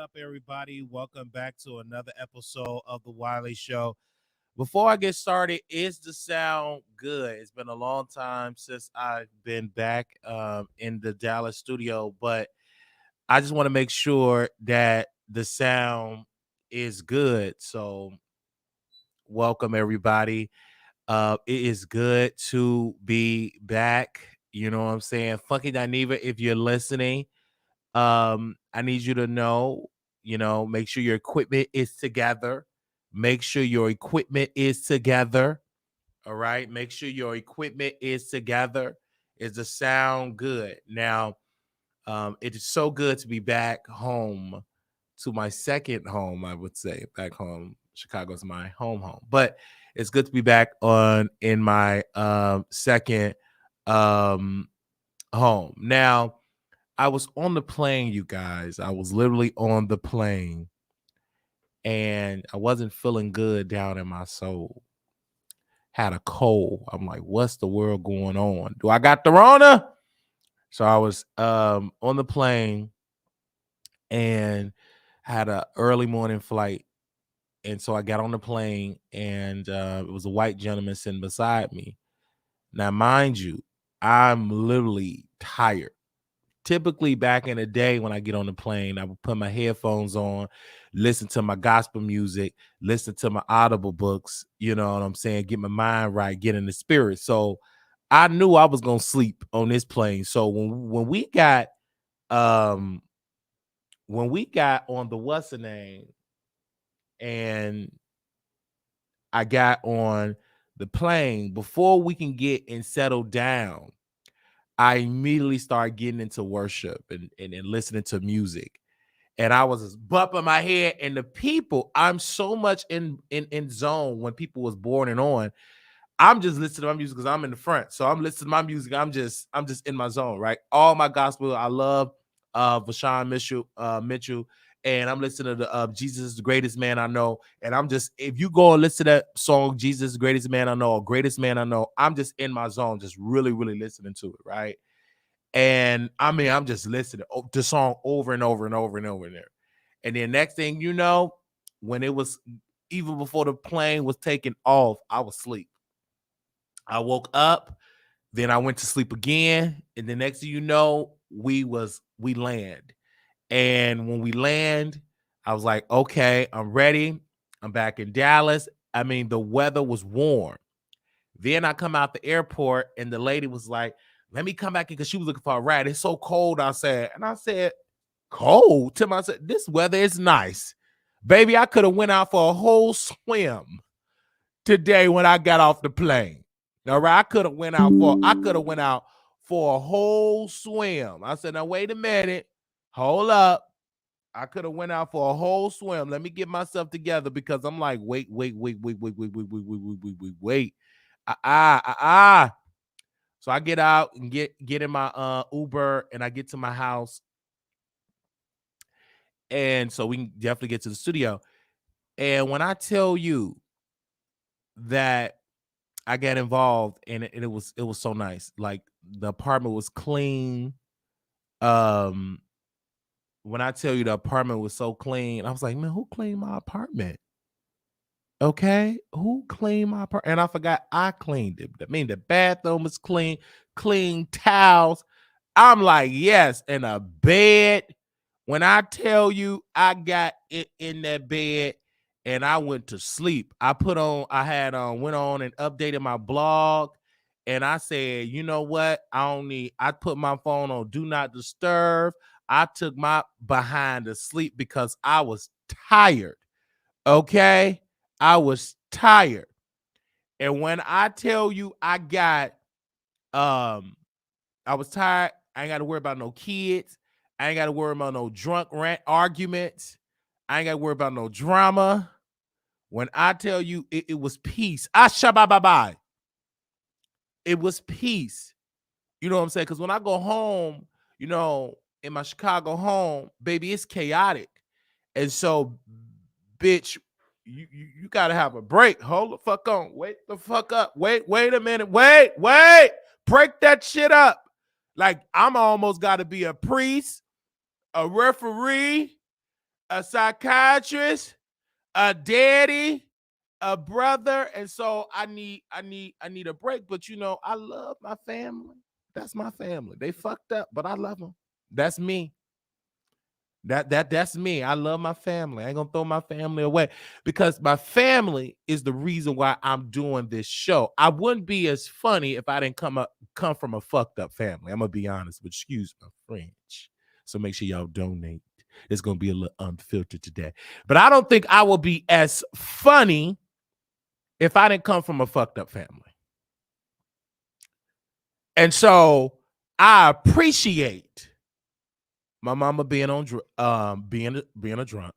up, everybody? Welcome back to another episode of The Wiley Show. Before I get started, is the sound good? It's been a long time since I've been back in the Dallas studio, but I just want to make sure that the sound is good. So, welcome, everybody. It is good to be back. You know what I'm saying? Funky Dineva, if you're listening, I need you to know, make sure your equipment is together. Make sure your equipment is together. All right. Make sure your equipment is together. Is the sound good? Now, it is so good to be back home to my second home, I would say. Back home. Chicago's my home. But it's good to be back on in my second um home. Now, I was on the plane, you guys. I was literally on the plane and I wasn't feeling good down in my soul. Had a cold. I'm like, what's the world going on? Do I got the Rona? So I was on the plane and had a early morning flight. And so I got on the plane and it was a white gentleman sitting beside me. Now, mind you, I'm literally tired. Typically back in the day when I get on the plane, I would put my headphones on, listen to my gospel music, listen to my audible books, you know what I'm saying, get my mind right, get in the spirit. So I knew I was gonna sleep on this plane. So um when we got on the what's the name and I got on the plane, before we can get and settle down, I immediately started getting into worship and listening to music. And I was just bumping my head. And the people, I'm so much in zone when people was born and on. I'm just listening to my music because I'm in the front. So I'm listening to my music. I'm just in my zone, right? All my gospel. I love Vashawn Mitchell. And I'm listening to Jesus is the Greatest Man I Know. And I'm just, if you go and listen to that song, Jesus is the Greatest Man I Know, or Greatest Man I Know, I'm just in my zone, just really, really listening to it, right? And I mean, I'm just listening to the song over and over and over and over and there. And then next thing you know, when it was even before the plane was taking off, I was asleep. I woke up, then I went to sleep again, and the next thing you know, we land. And when we land, I was like, okay, I'm ready. I'm back in Dallas. I mean, the weather was warm. Then I come out the airport, and the lady was like, let me come back in because she was looking for a ride. It's so cold outside. And I said, cold? To myself, this weather is nice. Baby, I could have went out for a whole swim today when I got off the plane. All right, I could have went out for a whole swim. I said, now wait a minute. Hold up. I could have went out for a whole swim. Let me get myself together because I'm like, wait. So I get out and get in my Uber and I get to my house. And so we can definitely get to the studio. And when I tell you that I got involved and it was so nice. Like the apartment was clean. Um when I tell you the apartment was so clean, I was like, man, who cleaned my apartment? Okay, who cleaned my apartment? And I forgot I cleaned it. I mean, the bathroom was clean, clean towels. I'm like, yes, and a bed. When I tell you I got it in that bed and I went to sleep, went on and updated my blog. And I said, you know what? I put my phone on do not disturb. I took my behind to sleep because I was tired. Okay. I was tired. And when I tell you I was tired, I ain't got to worry about no kids. I ain't got to worry about no drunk rant arguments. I ain't got to worry about no drama. When I tell you it was peace. Bye. It was peace. You know what I'm saying? Because when I go home, in my Chicago home, baby, it's chaotic. And so, bitch, you gotta have a break. Hold the fuck on. Wait the fuck up. Wait a minute. Wait. Break that shit up. Like I'm almost gotta be a priest, a referee, a psychiatrist, a daddy, a brother, and so I need a break. But I love my family. That's my family. They fucked up, but I love them. That's me. That's me. I love my family. I ain't gonna throw my family away because my family is the reason why I'm doing this show. I wouldn't be as funny if I didn't come from a fucked up family. I'm gonna be honest, but excuse my French. So make sure y'all donate. It's gonna be a little unfiltered today. But I don't think I will be as funny if I didn't come from a fucked up family. And so I appreciate my mama being being a drunk.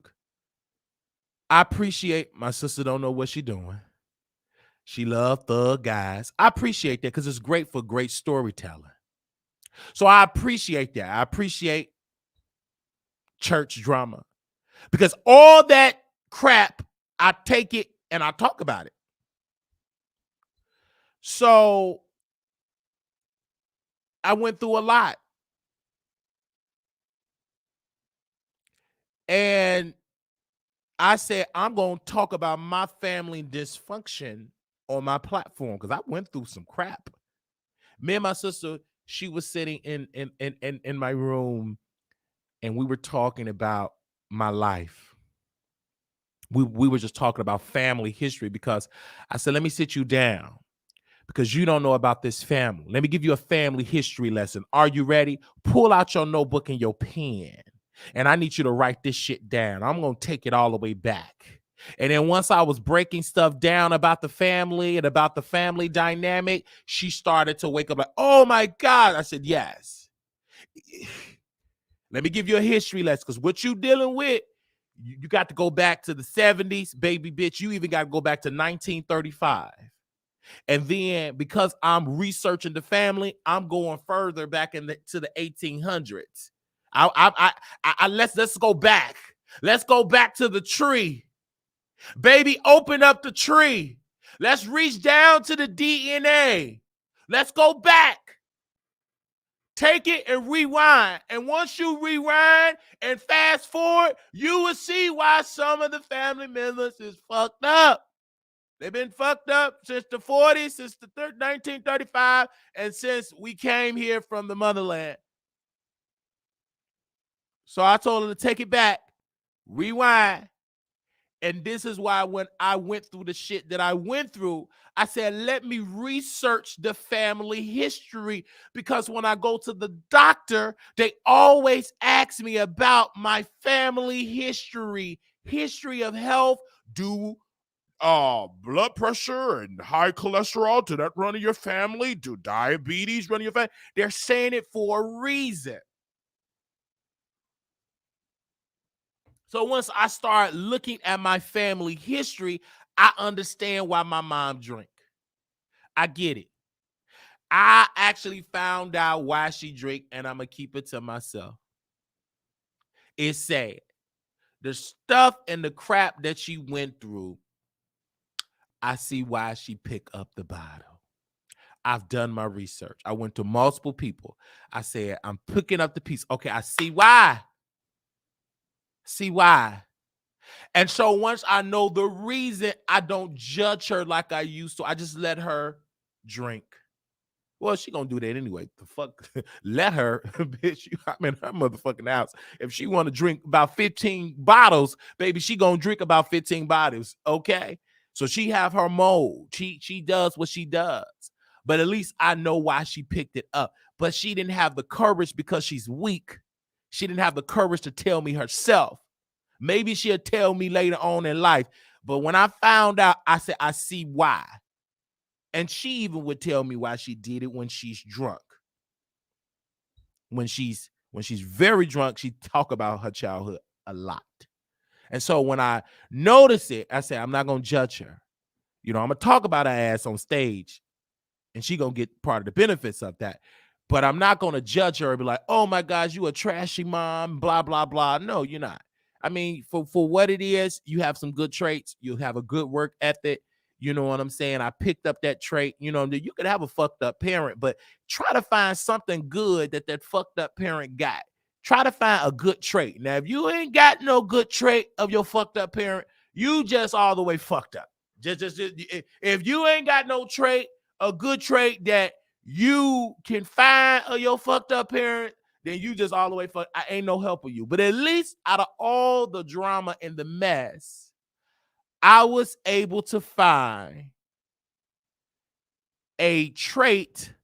I appreciate my sister don't know what she doing. She love thug guys. I appreciate that because it's great for great storytelling. So I appreciate that. I appreciate church drama because all that crap, I take it and I talk about it. So I went through a lot. And I said, I'm going to talk about my family dysfunction on my platform because I went through some crap. Me and my sister, she was sitting in my room and we were talking about my life. We were just talking about family history because I said, let me sit you down because you don't know about this family. Let me give you a family history lesson. Are you ready? Pull out your notebook and your pen. And I need you to write this shit down. I'm going to take it all the way back. And then once I was breaking stuff down about the family and about the family dynamic, she started to wake up like, oh my God. I said, yes. Let me give you a history lesson because what you dealing with, you got to go back to the 70s, baby bitch. You even got to go back to 1935. And then because I'm researching the family, I'm going further back to the 1800s. Let's go back. Let's go back to the tree. Baby, open up the tree. Let's reach down to the DNA. Let's go back. Take it and rewind. And once you rewind and fast forward, you will see why some of the family members is fucked up. They've been fucked up since the 40s, since the 1935, and since we came here from the motherland. So I told her to take it back, rewind. And this is why when I went through the shit that I went through, I said, let me research the family history. Because when I go to the doctor, they always ask me about my family history of health. Do blood pressure and high cholesterol, did that run in your family? Do diabetes run in your family? They're saying it for a reason. So once I start looking at my family history, I understand why my mom drank. I get it. I actually found out why she drank, and I'm going to keep it to myself. It's sad. The stuff and the crap that she went through, I see why she picked up the bottle. I've done my research. I went to multiple people. I said, I'm picking up the piece. Okay, I see why. See why. And so once I know the reason, I don't judge her like I used to. I just let her drink. Well, she gonna do that anyway. The fuck, let her, bitch. I'm in her motherfucking house. If she want to drink about 15 bottles, baby, she gonna drink about 15 bottles. Okay, so she have her mode. She does what she does. But at least I know why she picked it up. But she didn't have the courage because she's weak. She didn't have the courage to tell me herself. Maybe she'll tell me later on in life. But when I found out, I said, I see why. And she even would tell me why she did it when she's drunk. When she's very drunk, she talk about her childhood a lot. And so when I notice it, I say, I'm not going to judge her. I'm going to talk about her ass on stage, and she going to get part of the benefits of that. But I'm not going to judge her and be like, oh, my gosh, you a trashy mom, blah, blah, blah. No, you're not. I mean, for what it is, you have some good traits. You have a good work ethic. You know what I'm saying? I picked up that trait. You could have a fucked up parent, but try to find something good that fucked up parent got. try to find a good trait. Now, if you ain't got no good trait of your fucked up parent, you just all the way fucked up. Just if you ain't got no trait, a good trait that you can find of your fucked up parent, then you just all the way fucked. I ain't no help of you. But at least out of all the drama and the mess, I was able to find a trait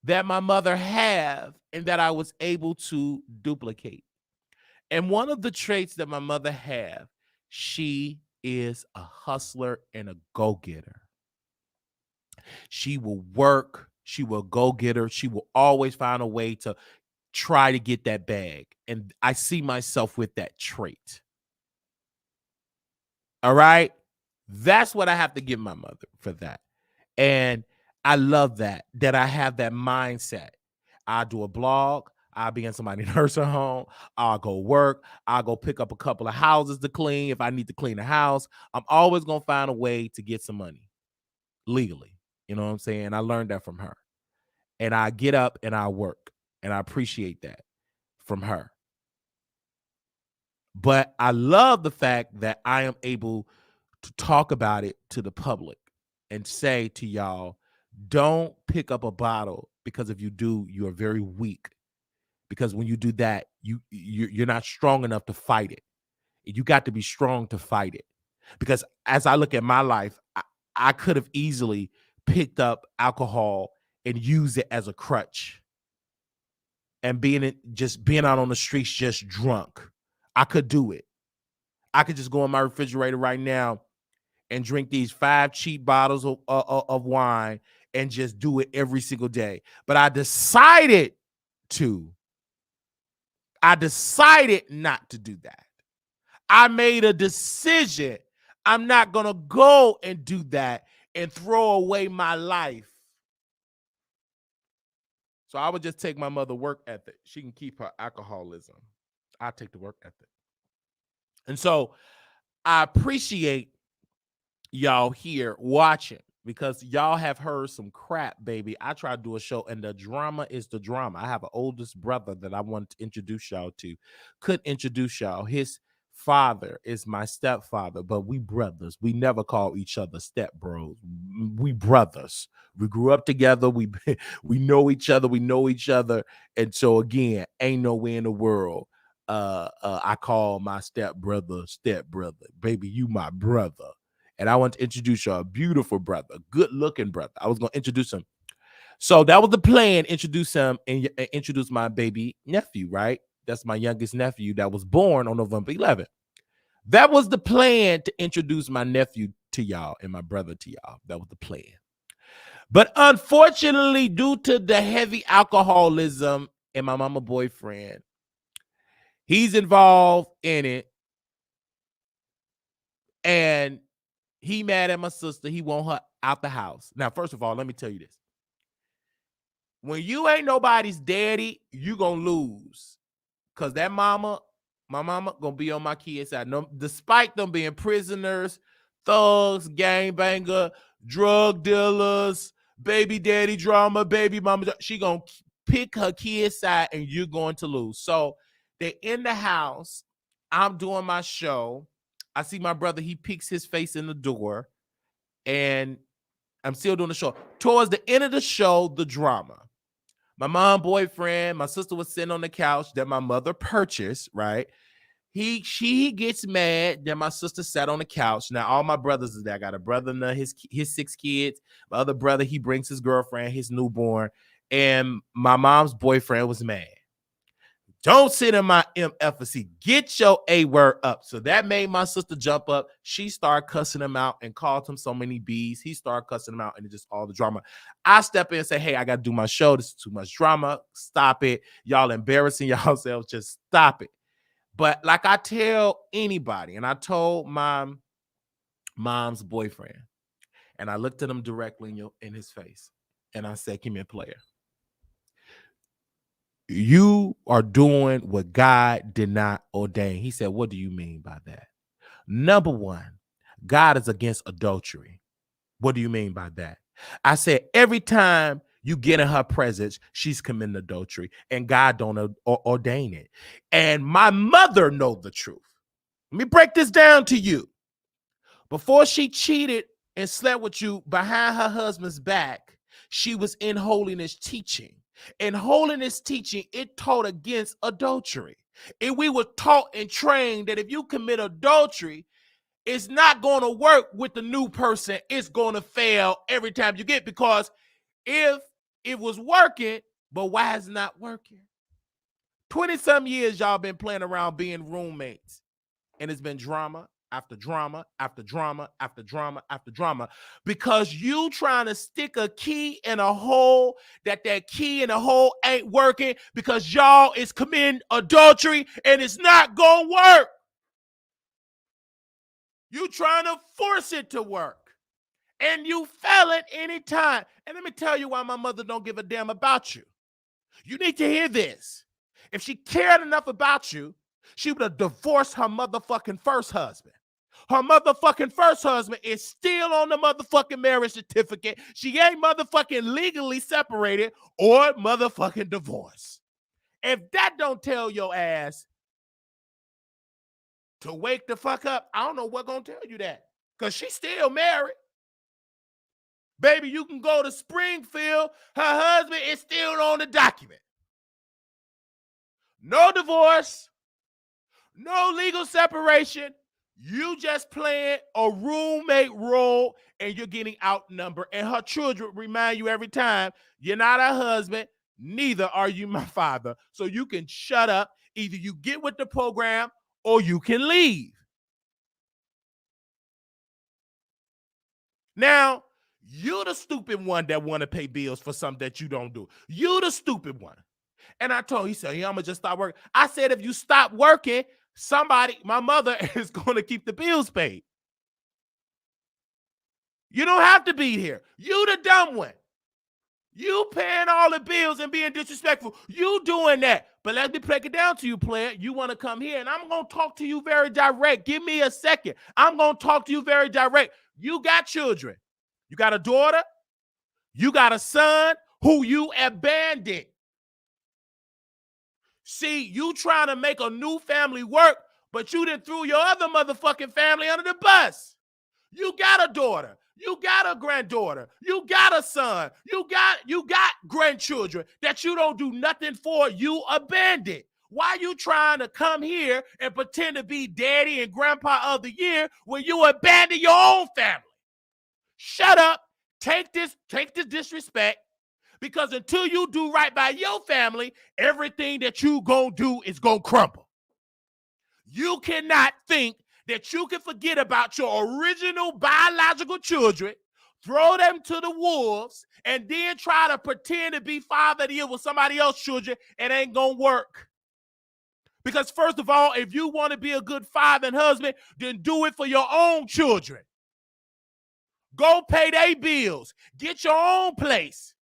that my mother have and that I was able to duplicate. And one of the traits that my mother have, she is a hustler and a go-getter. She will work, she will go-getter, she will always find a way to try to get that bag. And I see myself with that trait. All right? That's what I have to give my mother for that. And I love that I have that mindset. I do a blog. I'll be in somebody's nursing home. I'll go work. I'll go pick up a couple of houses to clean if I need to clean a house. I'm always going to find a way to get some money legally. You know what I'm saying? I learned that from her. And I get up and I work. And I appreciate that from her. But I love the fact that I am able to talk about it to the public and say to y'all, don't pick up a bottle, because if you do, you are very weak. Because when you do that, you're not strong enough to fight it. You got to be strong to fight it. Because as I look at my life, I could have easily picked up alcohol and used it as a crutch. And being out on the streets just drunk. I could do it. I could just go in my refrigerator right now and drink these 5 cheap bottles of wine and just do it every single day. But I decided not to do that. I made a decision. I'm not going to go and do that and throw away my life. So I would just take my mother's work ethic. She can keep her alcoholism. I take the work ethic. And so I appreciate y'all here watching, because y'all have heard some crap, baby. I try to do a show, and the drama is the drama. I have an oldest brother that I want to introduce y'all to. Couldn't introduce y'all. His father is my stepfather, but we brothers. We never call each other step bros. We brothers. We grew up together. We know each other. We know each other. And so again, ain't no way in the world I call my step brother. Baby, you my brother. And I want to introduce y'all a beautiful brother, good looking brother. I was going to introduce him. So that was the plan, introduce him and introduce my baby nephew, right? That's my youngest nephew that was born on November 11th. That was the plan, to introduce my nephew to y'all and my brother to y'all. That was the plan. But unfortunately, due to the heavy alcoholism and my mama boyfriend, he's involved in it. And he mad at my sister. He want her out the house. Now, first of all, let me tell you this. When you ain't nobody's daddy, you gonna lose. Because my mama gonna be on my kids' side. No, despite them being prisoners, thugs, gangbanger, drug dealers, baby daddy drama, baby mama, she gonna pick her kid's side and you're going to lose. So they're in the house. I'm doing my show. I see my brother, he peeks his face in the door, and I'm still doing the show. Towards the end of the show, the drama. My mom boyfriend, my sister was sitting on the couch that my mother purchased, right? She gets mad that my sister sat on the couch. Now, all my brothers is there. I got a brother and his 6 kids. My other brother, he brings his girlfriend, his newborn, and my mom's boyfriend was mad. Don't sit in my MFC. Get your A word up. So that made my sister jump up. She started cussing him out and called him so many B's. He started cussing him out, and it just all the drama. I step in and say, hey, I got to do my show. This is too much drama. Stop it. Y'all embarrassing yourselves. Just stop it. But like I tell anybody, and I told my mom's boyfriend, and I looked at him directly in his face, and I said, give me a player. You are doing what God did not ordain. He said, what do you mean by that? Number one, God is against adultery. What do you mean by that? I said, every time You get in her presence, she's committing adultery, and God don't ordain it. And my mother know the truth. Let me break this down to you. Before she cheated and slept with you behind her husband's back, she was in holiness teaching. In holiness teaching, it taught against adultery. And we were taught and trained that if you commit adultery, it's not going to work with the new person. It's going to fail every time you get, because if it was working, but why is it not working? 20-some years y'all been playing around being roommates, and it's been drama after drama after drama after drama after drama, because you trying to stick a key in a hole that key in a hole ain't working, because y'all is committing adultery and it's not gonna work. You trying to force it to work, and you fail it anytime. And let me tell you why my mother don't give a damn about you. You need to hear this. If she cared enough about you, she would have divorced her motherfucking first husband. Her motherfucking first husband is still on the motherfucking marriage certificate. She ain't motherfucking legally separated or motherfucking divorced. If that don't tell your ass to wake the fuck up, I don't know what gonna tell you that, because she's still married. Baby, you can go to Springfield. Her husband is still on the document. No divorce, no legal separation. You just playing a roommate role, and you're getting outnumbered. And her children remind you every time, you're not her husband, neither are you my father. So you can shut up. Either you get with the program or you can leave. Now, you're the stupid one that want to pay bills for something that you don't do. You the stupid one. And I told him, he said, yeah, I'm going to just stop working. I said, if you stop working, somebody, my mother, is going to keep the bills paid. You don't have to be here. You the dumb one. You paying all the bills and being disrespectful. You doing that. But let me break it down to you, player. You want to come here, and I'm going to talk to you very direct. Give me a second. I'm going to talk to you very direct. You got children. You got a daughter. You got a son who you abandoned. See, you trying to make a new family work, but you done threw your other motherfucking family under the bus. You got a daughter. You got a granddaughter. You got a son. You got grandchildren that you don't do nothing for. You abandoned. Why you trying to come here and pretend to be daddy and grandpa of the year when you abandon your own family? Shut up. Take this disrespect, because until you do right by your family, everything that you gonna do is gonna crumble. You cannot think that you can forget about your original biological children, throw them to the wolves, and then try to pretend to be father of the year with somebody else's children. It ain't gonna work. Because first of all, if you want to be a good father and husband, then do it for your own children. Go pay their bills. Get your own place.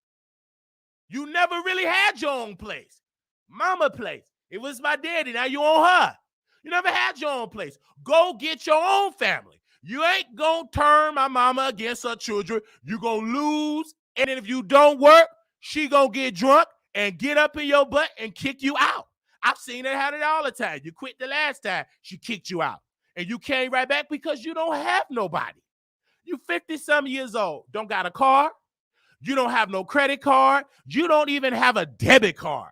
You never really had your own place. Mama place. It was my daddy. Now you own her. You never had your own place. Go get your own family. You ain't gonna turn my mama against her children. You gonna lose. And then if you don't work, she gonna get drunk and get up in your butt and kick you out. I've seen her have it all the time. You quit the last time, she kicked you out. And you came right back because you don't have nobody. You 50-some years old. Don't got a car. You don't have no credit card. You don't even have a debit card.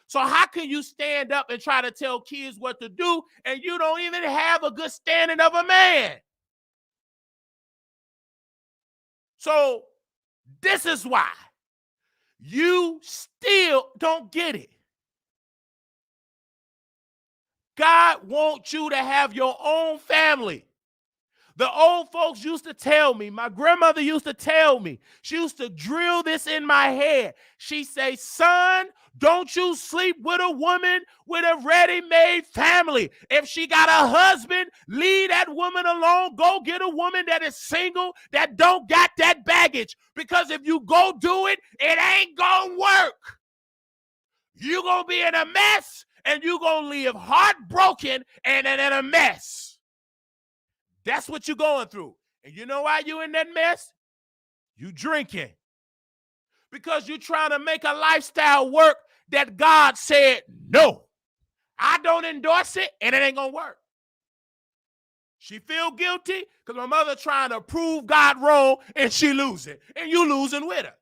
So how can you stand up and try to tell kids what to do, and you don't even have a good standing of a man? So this is why you still don't get it. God wants you to have your own family. The old folks used to tell me, my grandmother used to tell me, she used to drill this in my head. She say, son, don't you sleep with a woman with a ready-made family. If she got a husband, leave that woman alone. Go get a woman that is single, that don't got that baggage. Because if you go do it, it ain't gonna work. You gonna be in a mess, and you gonna live heartbroken and in a mess. That's what you're going through. And you know why you in that mess? You drinking. because you're trying to make a lifestyle work that God said, no, I don't endorse it, and it ain't going to work. She feel guilty because my mother trying to prove God wrong, and she losing, and you losing with her.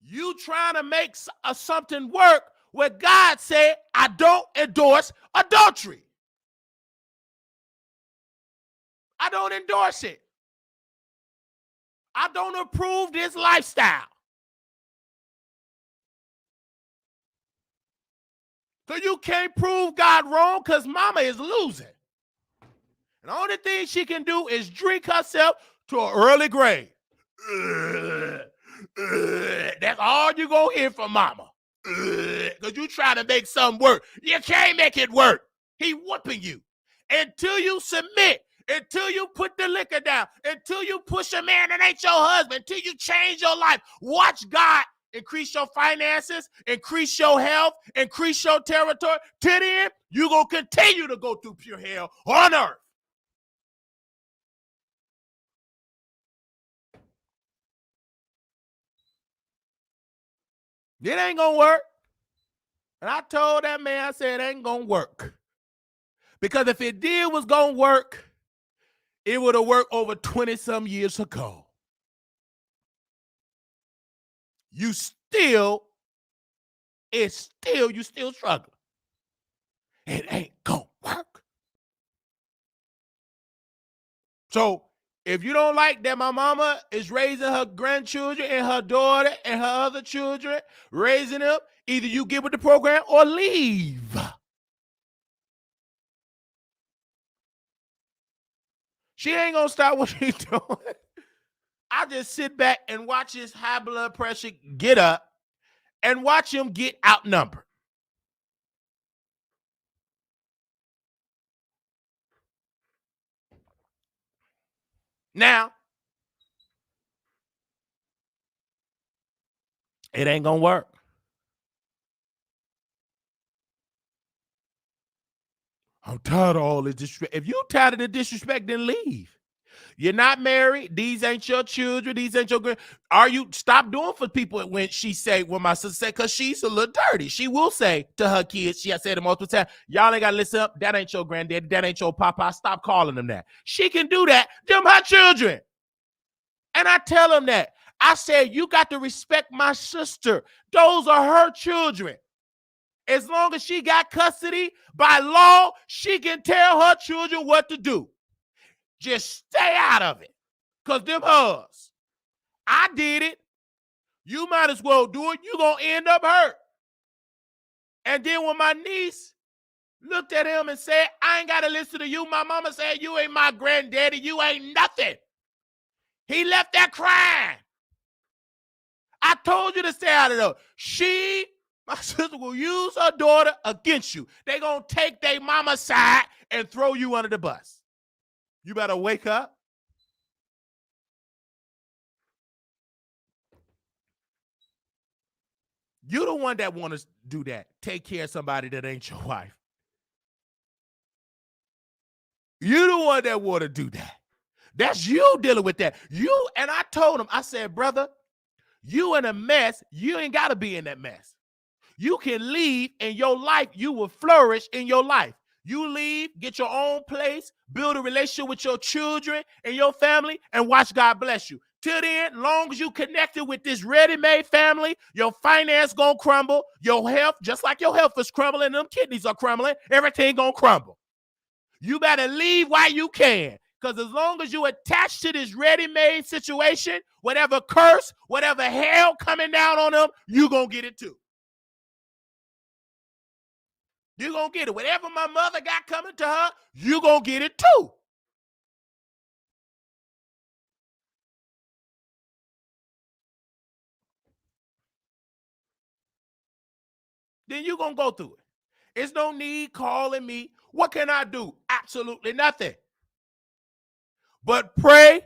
You trying to make something work where God said, I don't endorse adultery. I don't endorse it. I don't approve this lifestyle. So you can't prove God wrong because mama is losing. And the only thing she can do is drink herself to an early grave. That's all you gonna hear from mama. Because you try to make something work. You can't make it work. He whooping you. Until you submit, until you put the liquor down, until you push a man that ain't your husband, until you change your life. Watch God increase your finances, increase your health, increase your territory. Till then, you're going to continue to go through pure hell on earth. It ain't going to work. And I told that man, I said, it ain't going to work. Because if it did was going to work, it would have worked over 20-some years ago. You still struggling. It ain't gonna work. So if you don't like that my mama is raising her grandchildren and her daughter and her other children, raising them, either you get with the program or leave. She ain't gonna stop what she's doing. I just sit back and watch his high blood pressure get up and watch him get outnumbered. Now, it ain't gonna work. I'm tired of all this disrespect. If you tired of the disrespect, then leave. You're not married. These ain't your children. These ain't your. Are you stop doing for people when she say, when my sister said, because she's a little dirty. She will say to her kids, she has said it multiple times, y'all ain't got to listen up. That ain't your granddaddy. That ain't your papa. Stop calling them that. She can do that. Them her children. And I tell them that. I said, you got to respect my sister. Those are her children. As long as she got custody, by law, she can tell her children what to do. Just stay out of it. Because them hers. I did it. You might as well do it. You're going to end up hurt. And then when my niece looked at him and said, I ain't got to listen to you. My mama said, you ain't my granddaddy. You ain't nothing. He left that crying. I told you to stay out of it. My sister will use her daughter against you. They going to take their mama's side and throw you under the bus. You better wake up. You the one that want to do that. Take care of somebody that ain't your wife. You the one that want to do that. That's you dealing with that. And I told him, I said, brother, you in a mess. You ain't got to be in that mess. You can leave in your life. You will flourish in your life. You leave, get your own place, build a relationship with your children and your family, and watch God bless you. Till then, long as you connected with this ready-made family, your finance gonna crumble, your health, just like your health is crumbling, them kidneys are crumbling, everything gonna crumble. You better leave while you can, because as long as you attach to this ready-made situation, whatever curse, whatever hell coming down on them, you gonna get it too. You're going to get it. Whatever my mother got coming to her, you're going to get it too. Then you're going to go through it. It's no need calling me. What can I do? Absolutely nothing. But pray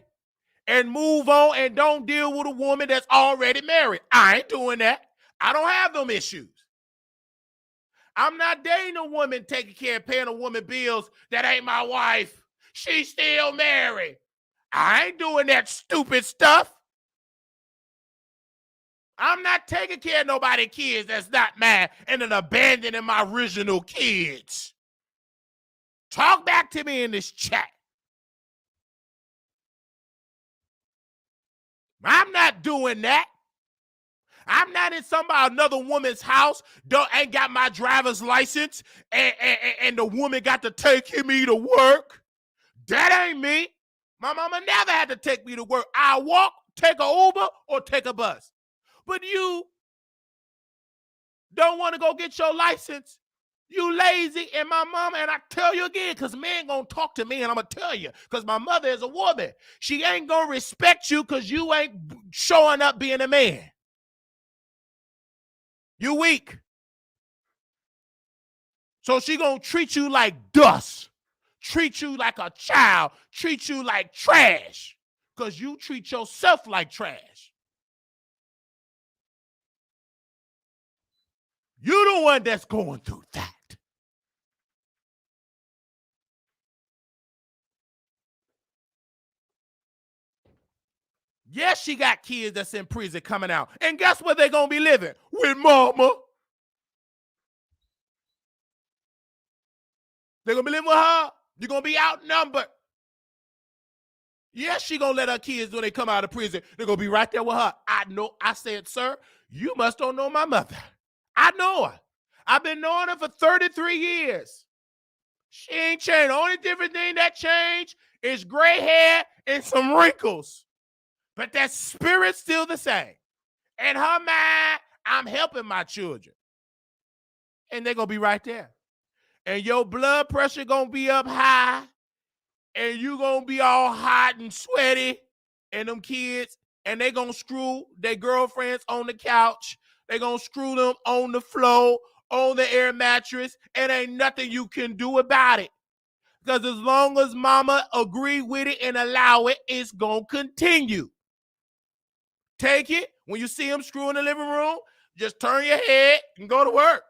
and move on and don't deal with a woman that's already married. I ain't doing that. I don't have them issues. I'm not dating a woman taking care of paying a woman bills that ain't my wife. She's still married. I ain't doing that stupid stuff. I'm not taking care of nobody's kids that's not mine and then abandoning my original kids. Talk back to me in this chat. I'm not doing that. I'm not in another woman's house, ain't got my driver's license, and the woman got to take me to work. That ain't me. My mama never had to take me to work. I walk, take an Uber, or take a bus. But you don't want to go get your license. You lazy, and my mama, and I tell you again, because men gonna talk to me, and I'm gonna tell you, because my mother is a woman. She ain't gonna respect you because you ain't showing up being a man. You weak. So she gonna treat you like dust, treat you like a child, treat you like trash, because you treat yourself like trash. You the one that's going through that. Yes, she got kids that's in prison coming out. And guess where they're going to be living? With mama. They're going to be living with her. You're going to be outnumbered. Yes, she going to let her kids, when they come out of prison, they're going to be right there with her. I know. I said, sir, you must don't know my mother. I know her. I've been knowing her for 33 years. She ain't changed. The only different thing that changed is gray hair and some wrinkles. But that spirit's still the same. In her mind, I'm helping my children. And they're going to be right there. And your blood pressure going to be up high. And you going to be all hot and sweaty. And them kids, and they going to screw their girlfriends on the couch. They going to screw them on the floor, on the air mattress. And ain't nothing you can do about it. Because as long as mama agree with it and allow it, it's going to continue. Take it. When you see them screw in the living room, just turn your head and go to work.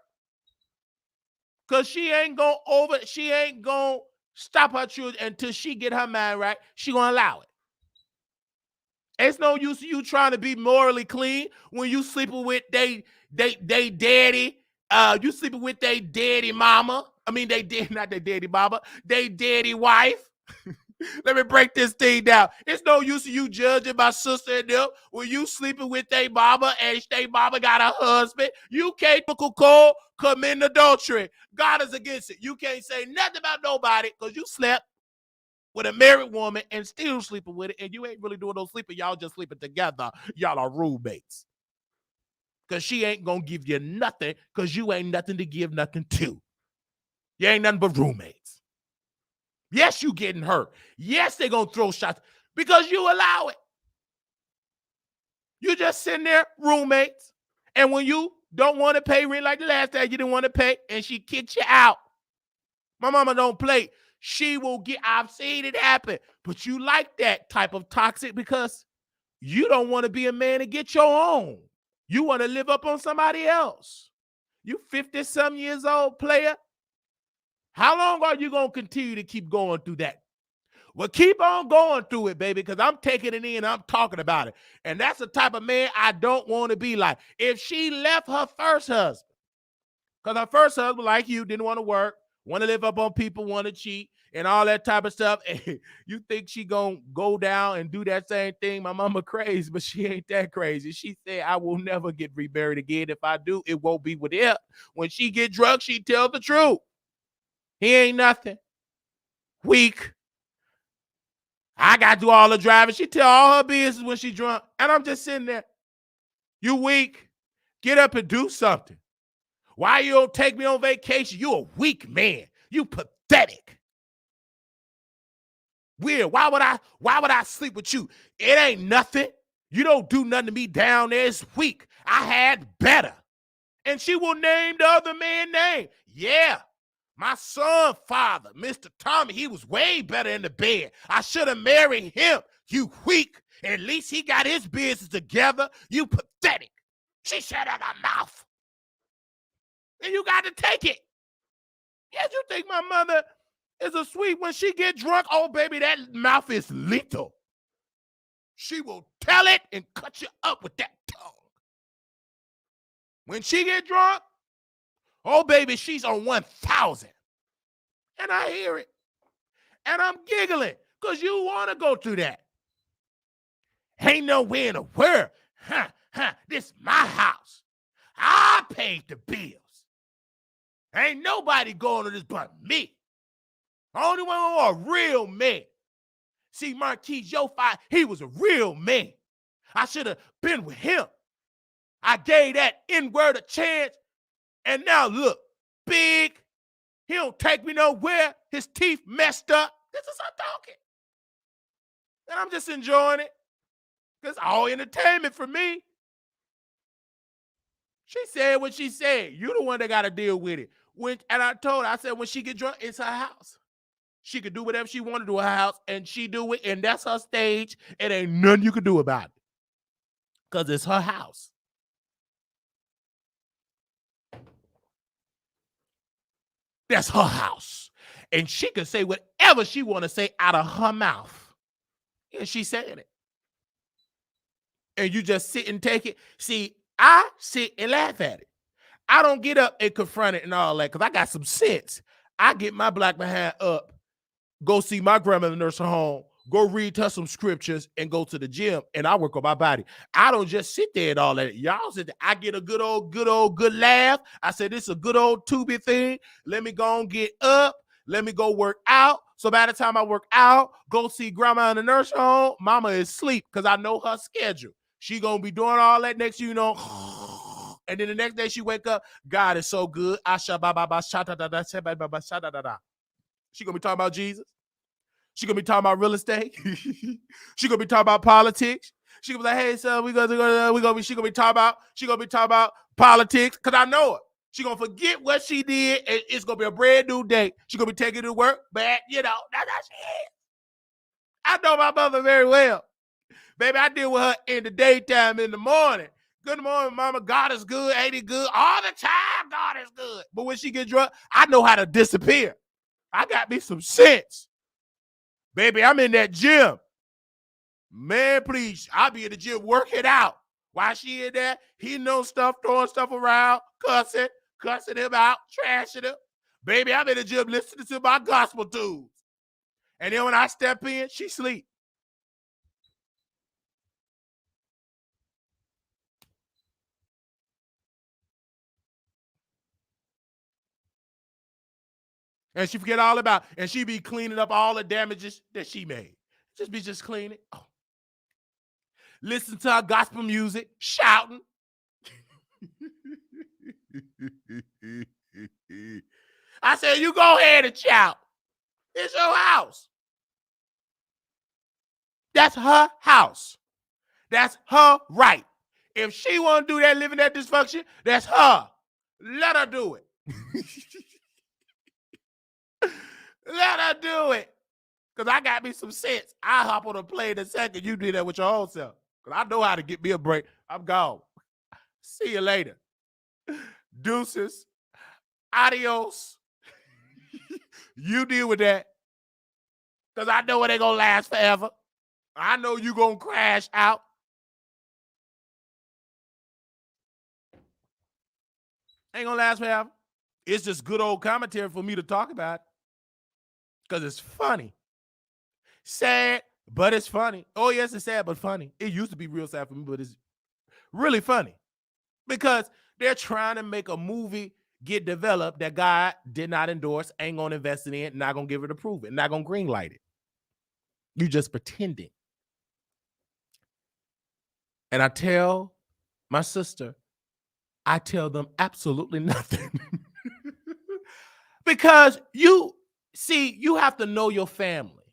Because she ain't going to stop her children until she get her mind right. She going to allow it. It's no use you trying to be morally clean when you sleeping with they daddy. You sleeping with they daddy mama. I mean, not their daddy mama. They daddy wife. Let me break this thing down. It's no use of you judging my sister and them when you sleeping with their mama and their mama got a husband. You can't commit adultery. God is against it. You can't say nothing about nobody because you slept with a married woman and still sleeping with it, and you ain't really doing no sleeping. Y'all just sleeping together. Y'all are roommates. Because she ain't going to give you nothing because you ain't nothing to give nothing to. You ain't nothing but roommates. Yes, you getting hurt. Yes, they going to throw shots because you allow it. You just sitting there, roommates. And when you don't want to pay rent like the last time you didn't want to pay, and she kicked you out. My mama don't play. She will get, I've seen it happen. But you like that type of toxic because you don't want to be a man and get your own. You want to live up on somebody else. You 50-some years old, player. How long are you going to continue to keep going through that? Well, keep on going through it, baby, because I'm taking it in. I'm talking about it. And that's the type of man I don't want to be like. If she left her first husband, because her first husband, like you, didn't want to work, want to live up on people, want to cheat, and all that type of stuff, and you think she going to go down and do that same thing? My mama crazy, but she ain't that crazy. She said, I will never get remarried again. If I do, it won't be with him. When she get drunk, she tell the truth. He ain't nothing. Weak. I got to do all the driving. She tell all her business when she drunk. And I'm just sitting there. You weak. Get up and do something. Why you don't take me on vacation? You a weak man. You pathetic. Weird. Why would I sleep with you? It ain't nothing. You don't do nothing to me down there. It's weak. I had better. And she will name the other man's name. Yeah. My son's father, Mr. Tommy, he was way better in the bed. I should have married him. You weak. At least he got his business together. You pathetic. She shut out her mouth. And you got to take it. Yes, you think my mother is a sweet when she get drunk? Oh, baby, that mouth is lethal. She will tell it and cut you up with that tongue. When she get drunk, oh, baby, she's on 1,000. And I hear it. And I'm giggling because you want to go through that. Ain't nowhere in the world. This is my house. I paid the bills. Ain't nobody going to this but me. Only one who a real man. See, Marquise Yofi, he was a real man. I should have been with him. I gave that N-word a chance, and now look, big. He don't take me nowhere. His teeth messed up. This is her talking. And I'm just enjoying it. It's all entertainment for me. She said what she said. You the one that got to deal with it. And I told her, I said, when she get drunk, it's her house. She could do whatever she wanted to do in her house, and she do it, and that's her stage. It ain't nothing you can do about it. Because it's her house. That's her house. And she can say whatever she want to say out of her mouth. And she's saying it. And you just sit and take it. See, I sit and laugh at it. I don't get up and confront it and all that because I got some sense. I get my black behind up, go see my grandmother in the nursing home, go read her some scriptures, and go to the gym, and I work on my body. I don't just sit there and all that. Y'all sit there. I get a good laugh. I said, this is a good old Tubi thing. Let me go and get up. Let me go work out. So by the time I work out, go see grandma in the nursing home, mama is asleep because I know her schedule. She going to be doing all that next, and then the next day she wake up, God is so good. She going to be talking about Jesus. She going to be talking about real estate. She going to be talking about politics. She going to be like, hey, son, she going to be talking about politics because I know her. She going to forget what she did, and it's going to be a brand new day. She going to be taking it to work, but, that's how she is. I know my mother very well. Baby, I deal with her in the daytime, in the morning. Good morning, mama. God is good. Ain't he good? All the time, God is good. But when she get drunk, I know how to disappear. I got me some sense. Baby, I'm in that gym. Man, please, I'll be in the gym working out. While she in there, he knows stuff, throwing stuff around, cussing him out, trashing him. Baby, I'm in the gym listening to my gospel tunes. And then when I step in, she sleep. And she forget all about, and she be cleaning up all the damages that she made. Just cleaning. Oh. Listen to her gospel music, shouting. I said, you go ahead and shout. It's your house. That's her house. That's her right. If she want to do that, living that dysfunction, that's her. Let her do it. Let her do it. Because I got me some sense. I hop on a plane the second you do that with your own self. Because I know how to get me a break. I'm gone. See you later. Deuces. Adios. You deal with that. Because I know it ain't going to last forever. I know you going to crash out. Ain't going to last forever. It's just good old commentary for me to talk about. Because it's funny. Sad, but it's funny. Oh, yes, it's sad, but funny. It used to be real sad for me, but it's really funny. Because they're trying to make a movie get developed that God did not endorse, ain't going to invest in it, not going to give it approval, not going to greenlight it. You just pretending. And I tell my sister, I tell them absolutely nothing. Because you have to know your family.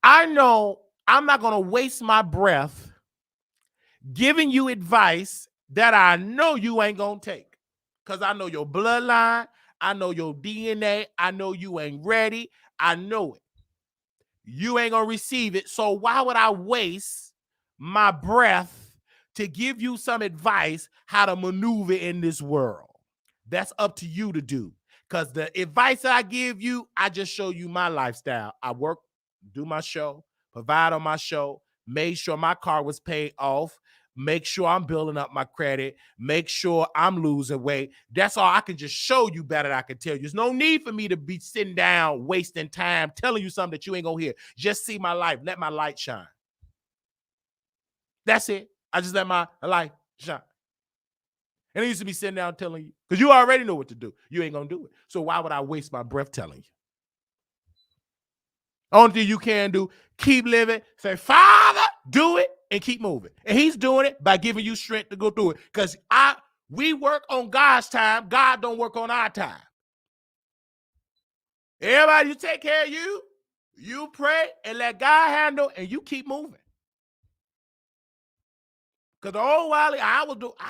I know I'm not going to waste my breath giving you advice that I know you ain't going to take. Because I know your bloodline. I know your DNA. I know you ain't ready. I know it. You ain't going to receive it. So why would I waste my breath to give you some advice how to maneuver in this world? That's up to you to do. Because the advice I give you, I just show you my lifestyle. I work, do my show, provide on my show, made sure my car was paid off, make sure I'm building up my credit, make sure I'm losing weight. That's all I can just show you better than I can tell you. There's no need for me to be sitting down, wasting time, telling you something that you ain't gonna hear. Just see my life. Let my light shine. That's it. I just let my light shine. And I used to be sitting down telling you, because you already know what to do. You ain't gonna do it. So why would I waste my breath telling you? Only thing you can do, keep living, say, Father, do it, and keep moving. And he's doing it by giving you strength to go through it. Because we work on God's time. God don't work on our time. Everybody, you take care of you. You pray and let God handle, and you keep moving. Because the old Wiley, I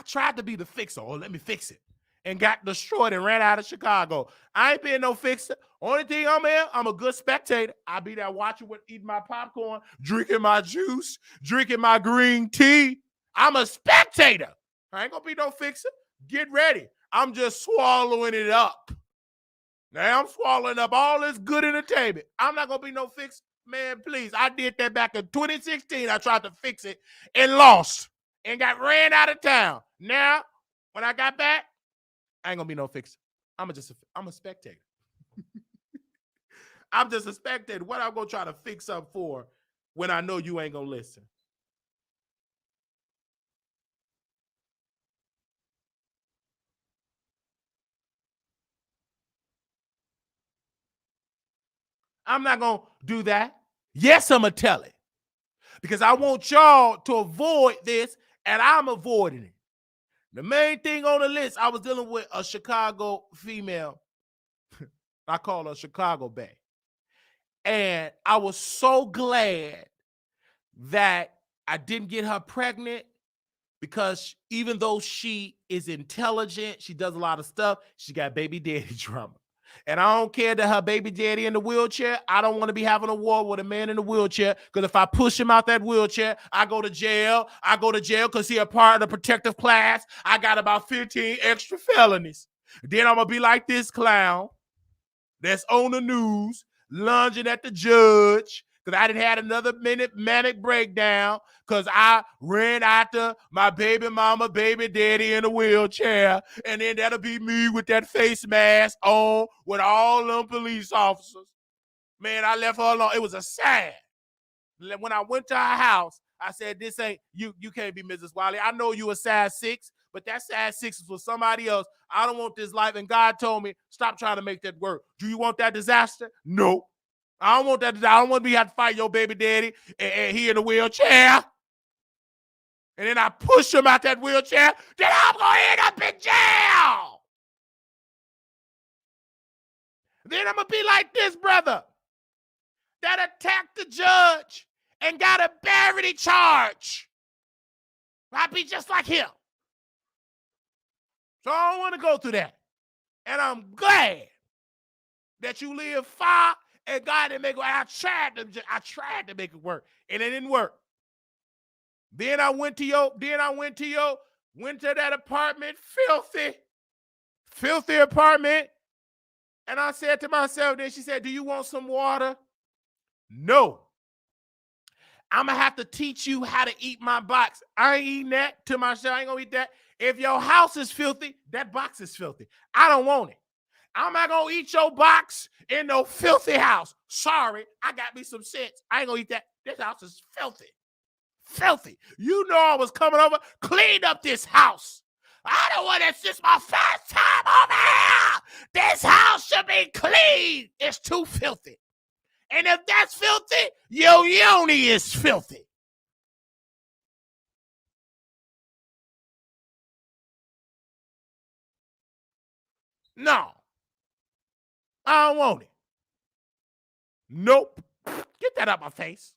tried to be the fixer. Oh, let me fix it. And got destroyed and ran out of Chicago. I ain't being no fixer. Only thing I'm here, I'm a good spectator. I be there watching, eating my popcorn, drinking my juice, drinking my green tea. I'm a spectator. I ain't gonna be no fixer. Get ready. I'm just swallowing it up. Now I'm swallowing up all this good entertainment. I'm not gonna be no fixer. Man, please. I did that back in 2016. I tried to fix it and lost and got ran out of town. Now, when I got back, I ain't gonna be no fixer. I'm a spectator. I'm just a spectator. What I'm gonna try to fix up for when I know you ain't gonna listen? I'm not gonna do that. Yes, I'm gonna tell it. Because I want y'all to avoid this, and I'm avoiding it. The main thing on the list, I was dealing with a Chicago female. I call her Chicago Bay. And I was so glad that I didn't get her pregnant, because even though she is intelligent, she does a lot of stuff, she got baby daddy drama. And I don't care that her baby daddy in the wheelchair. I don't want to be having a war with a man in the wheelchair, because if I push him out that wheelchair, I go to jail. I go to jail because he a part of the protective class. I got about 15 extra felonies. Then I'm going to be like this clown that's on the news, lunging at the judge, because I done had another manic breakdown because I ran after my baby mama, baby daddy in a wheelchair, and then that'll be me with that face mask on with all them police officers. Man, I left her alone. It was a sad. When I went to her house, I said, this ain't, you can't be Mrs. Wiley. I know you a size 6, but that size 6 is for somebody else. I don't want this life. And God told me, stop trying to make that work. Do you want that disaster? No. I don't want that. I don't want to have to fight your baby daddy and he in a wheelchair. And then I push him out that wheelchair. Then I'm going to end up in jail. Then I'm going to be like this brother that attacked the judge and got a barity charge. I'd be just like him. So I don't want to go through that. And I'm glad that you live far and God didn't make it. I tried to make it work, and it didn't work. Then I went to that apartment, filthy apartment. And I said to myself, then she said, do you want some water? No. I'm going to have to teach you how to eat my box. I ain't eating that to myself. I ain't going to eat that. If your house is filthy, that box is filthy. I don't want it. I'm not going to eat your box in no filthy house. Sorry, I got me some sense. I ain't going to eat that. This house is filthy. Filthy. You know I was coming over, cleaned up this house. I don't want this. This is my first time over here. This house should be clean. It's too filthy. And if that's filthy, your yoni is filthy. No. I don't want it. Nope. Get that out my face.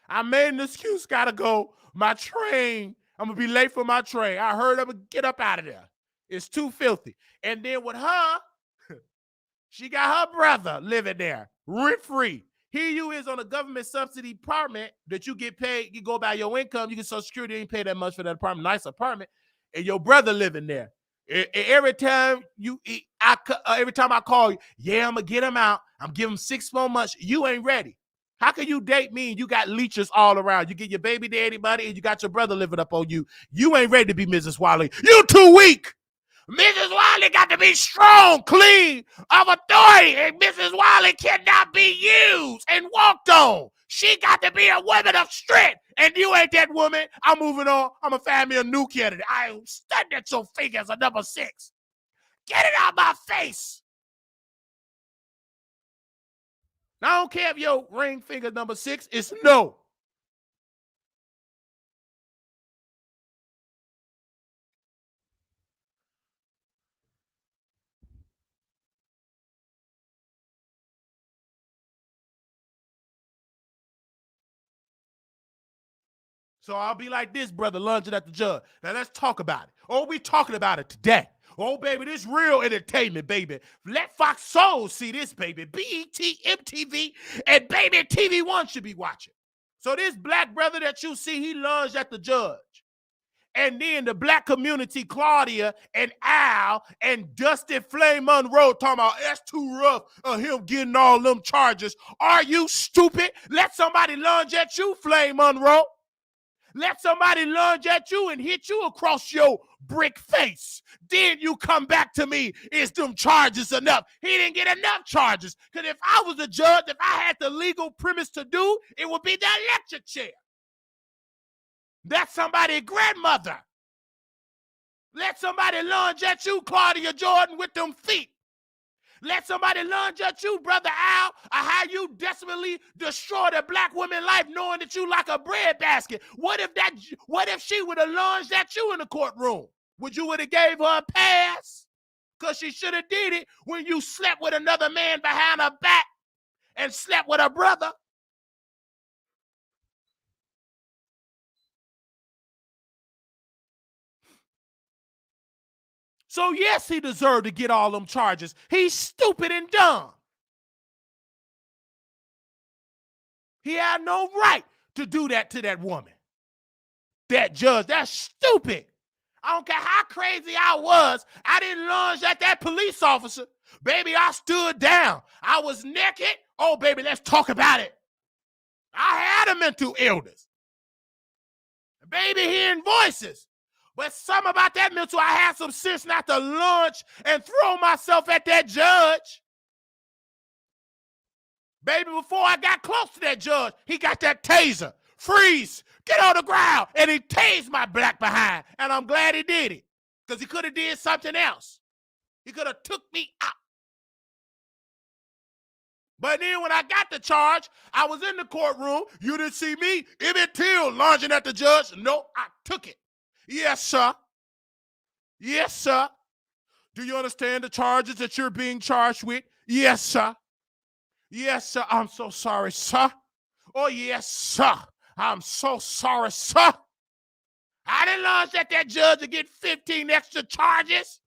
I made an excuse. Gotta go. My train. I'm going to be late for my train. I heard I'm going to get up out of there. It's too filthy. And then with her, she got her brother living there, rent-free. Here you is on a government subsidy apartment that you get paid. You go by your income. You get Social Security. You ain't pay that much for that apartment. Nice apartment. And your brother living there. Every time every time I call you, yeah, I'm going to get him out. I'm giving him 6 more months. You ain't ready. How can you date me and you got leeches all around? You get your baby daddy money and you got your brother living up on you. You ain't ready to be Mrs. Wiley. You too weak. Mrs. Wiley got to be strong, clean, of authority, and Mrs. Wiley cannot be used and walked on. She got to be a woman of strength, and you ain't that woman. I'm moving on. I'm going to find me a new candidate. I am stunned at your fingers a number 6. Get it out my face. Now, I don't care if your ring finger number 6 is no. So I'll be like this, brother, lunging at the judge. Now let's talk about it. Oh, we talking about it today. Oh, baby, this real entertainment, baby. Let Fox Soul see this, baby. BET, MTV, and baby, TV One should be watching. So this black brother that you see, he lunged at the judge. And then the black community, Claudia and Al and Dusty Flame Monroe talking about that's too rough of him getting all them charges. Are you stupid? Let somebody lunge at you, Flame Monroe. Let somebody lunge at you and hit you across your brick face. Then you come back to me, is them charges enough? He didn't get enough charges. Because if I was a judge, if I had the legal premise to do, it would be the electric chair. That's somebody's grandmother. Let somebody lunge at you, Claudia Jordan, with them feet. Let somebody lunge at you, Brother Al, or how you desperately destroyed a black woman's life knowing that you like a breadbasket. What if she would have lunged at you in the courtroom? Would you would have gave her a pass? Because she should have did it when you slept with another man behind her back and slept with her brother. So yes, he deserved to get all them charges. He's stupid and dumb. He had no right to do that to that woman. That judge, that's stupid. I don't care how crazy I was. I didn't lunge at that police officer. Baby, I stood down. I was naked. Oh, baby, let's talk about it. I had a mental illness. Baby, hearing voices. But something about that mental, I had some sense not to lunge and throw myself at that judge. Baby, before I got close to that judge, he got that taser. Freeze, get on the ground. And he tased my black behind. And I'm glad he did it. Because he could have did something else. He could have took me out. But then when I got the charge, I was in the courtroom. You didn't see me, Emmett Till, lunging at the judge. No, I took it. Yes, sir. Yes, sir. Do you understand the charges that you're being charged with? Yes, sir. Yes, sir. I'm so sorry, sir. Oh, yes, sir. I'm so sorry, sir. I didn't lunge at that judge to get 15 extra charges.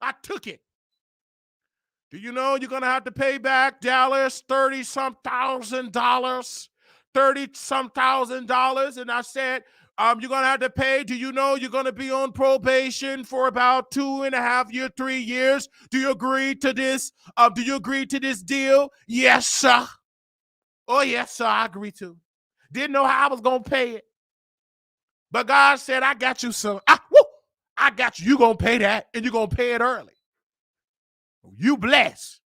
I took it. Do you know you're going to have to pay back Dallas $30-some thousand? $30-some thousand. And I said, you're going to have to pay. Do you know you're going to be on probation for about 2.5 years, 3 years? Do you agree to this? Do you agree to this deal? Yes, sir. Oh, yes, sir, I agree to. Didn't know how I was going to pay it. But God said, I got you, son. I got you. You're going to pay that, and you're going to pay it early. You blessed.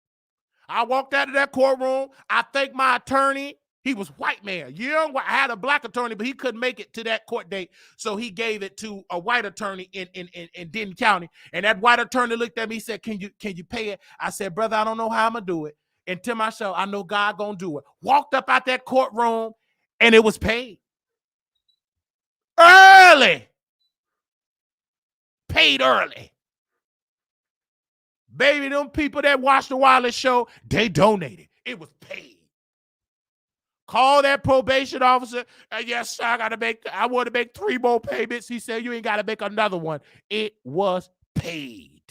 I walked out of that courtroom. I thanked my attorney. He was white man. Young, I had a black attorney, but he couldn't make it to that court date. So he gave it to a white attorney in Denton County. And that white attorney looked at me and said, can you pay it? I said, brother, I don't know how I'm going to do it. And to myself, I know God going to do it. Walked up out that courtroom, and it was paid. Early. Paid early. Baby, them people that watched the Wiley show, they donated. It was paid. Call that probation officer. Yes, sir, I want to make 3 more payments. He said, you ain't got to make another one. It was paid.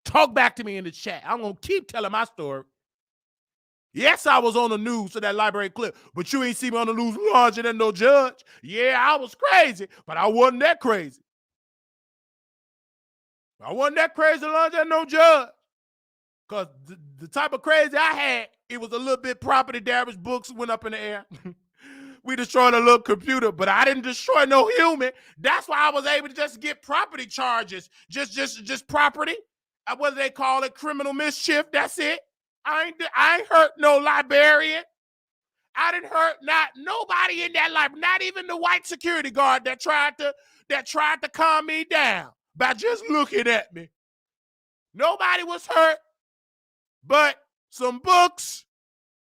Talk back to me in the chat. I'm going to keep telling my story. Yes, I was on the news for that library clip, but you ain't see me on the news lunging at no judge. Yeah, I was crazy, but I wasn't that crazy. I wasn't that crazy lunging at no judge. Because the type of crazy I had, it was a little bit property damage. Books went up in the air. We destroyed a little computer, but I didn't destroy no human. That's why I was able to just get property charges. Just property. What do they call it? Criminal mischief. That's it. I ain't hurt no librarian. I didn't hurt not nobody in that library, not even the white security guard that tried to calm me down by just looking at me. Nobody was hurt, but some books,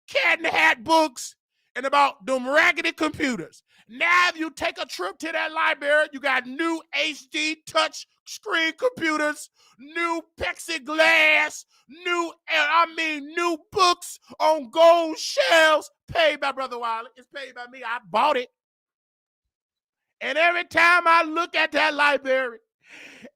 cat in the hat books, and about them raggedy computers. Now, if you take a trip to that library, you got new HD touch screen computers, new plexiglass, new books on gold shelves, paid by Brother Wiley. It's paid by me. I bought it. And every time I look at that library,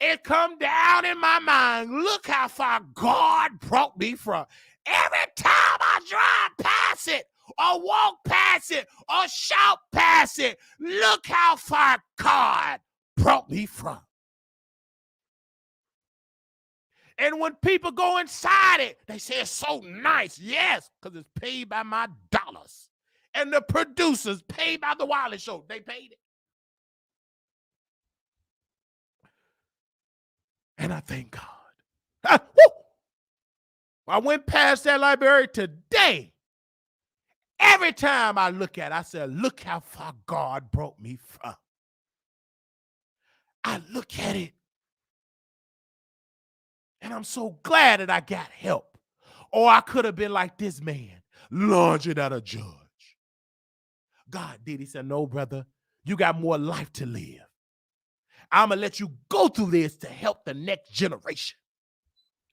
it come down in my mind. Look how far God brought me from. Every time I drive past it, or walk past it, or shout past it, look how far God brought me from. And when people go inside it, they say it's so nice. Yes, because it's paid by my dollars. And the producers paid by the Wiley Show. They paid it. And I thank God. I went past that library today. Every time I look at it, I said, look how far God brought me from. I look at it, and I'm so glad that I got help. Or I could have been like this man, lunging at a judge. God did. He said, no, brother, you got more life to live. I'm going to let you go through this to help the next generation.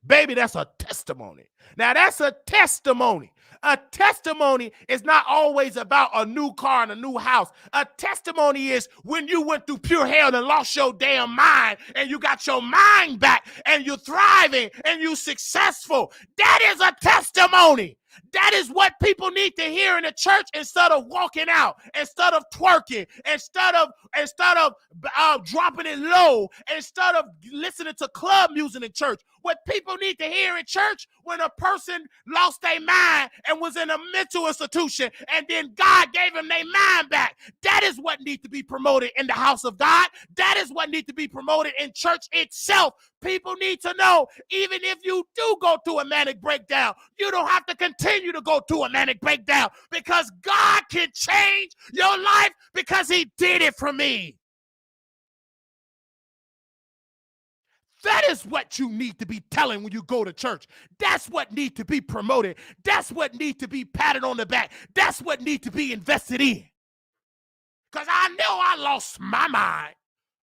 Baby, that's a testimony. Now, that's a testimony. A testimony is not always about a new car and a new house. A testimony is when you went through pure hell and lost your damn mind and you got your mind back and you're thriving and you're successful. That is a testimony. That is what people need to hear in the church instead of walking out, instead of twerking, instead of dropping it low, instead of listening to club music in church. What people need to hear in church when a person lost their mind and was in a mental institution and then God gave them their mind back. That is what needs to be promoted in the house of God. That is what needs to be promoted in church itself. People need to know, even if you do go through a manic breakdown, you don't have to continue to go through a manic breakdown because God can change your life because he did it for me. That is what you need to be telling when you go to church. That's what needs to be promoted. That's what needs to be patted on the back. That's what needs to be invested in. Because I know I lost my mind,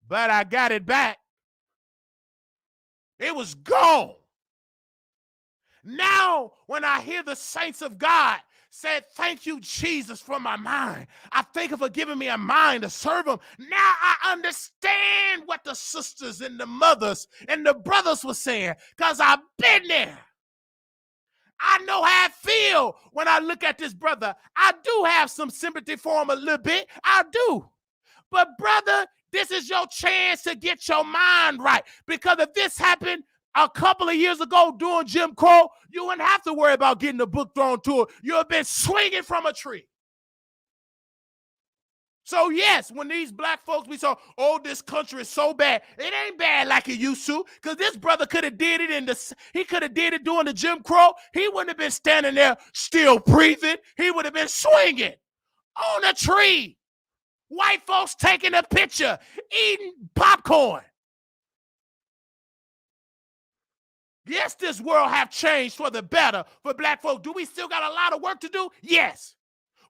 but I got it back. It was gone. Now, when I hear the saints of God say, thank you, Jesus, for my mind. I thank you for giving me a mind to serve him. Now I understand what the sisters and the mothers and the brothers were saying because I've been there. I know how I feel when I look at this brother. I do have some sympathy for him a little bit. I do. But brother, this is your chance to get your mind right. Because if this happened a couple of years ago during Jim Crow, you wouldn't have to worry about getting a book thrown to it. You have been swinging from a tree. So yes, when these black folks, we saw, oh, this country is so bad. It ain't bad like it used to, because this brother could have did it he could have did it during the Jim Crow. He wouldn't have been standing there still breathing. He would have been swinging on a tree. White folks taking a picture, eating popcorn. Yes, this world have changed for the better for black folks. Do we still got a lot of work to do? Yes.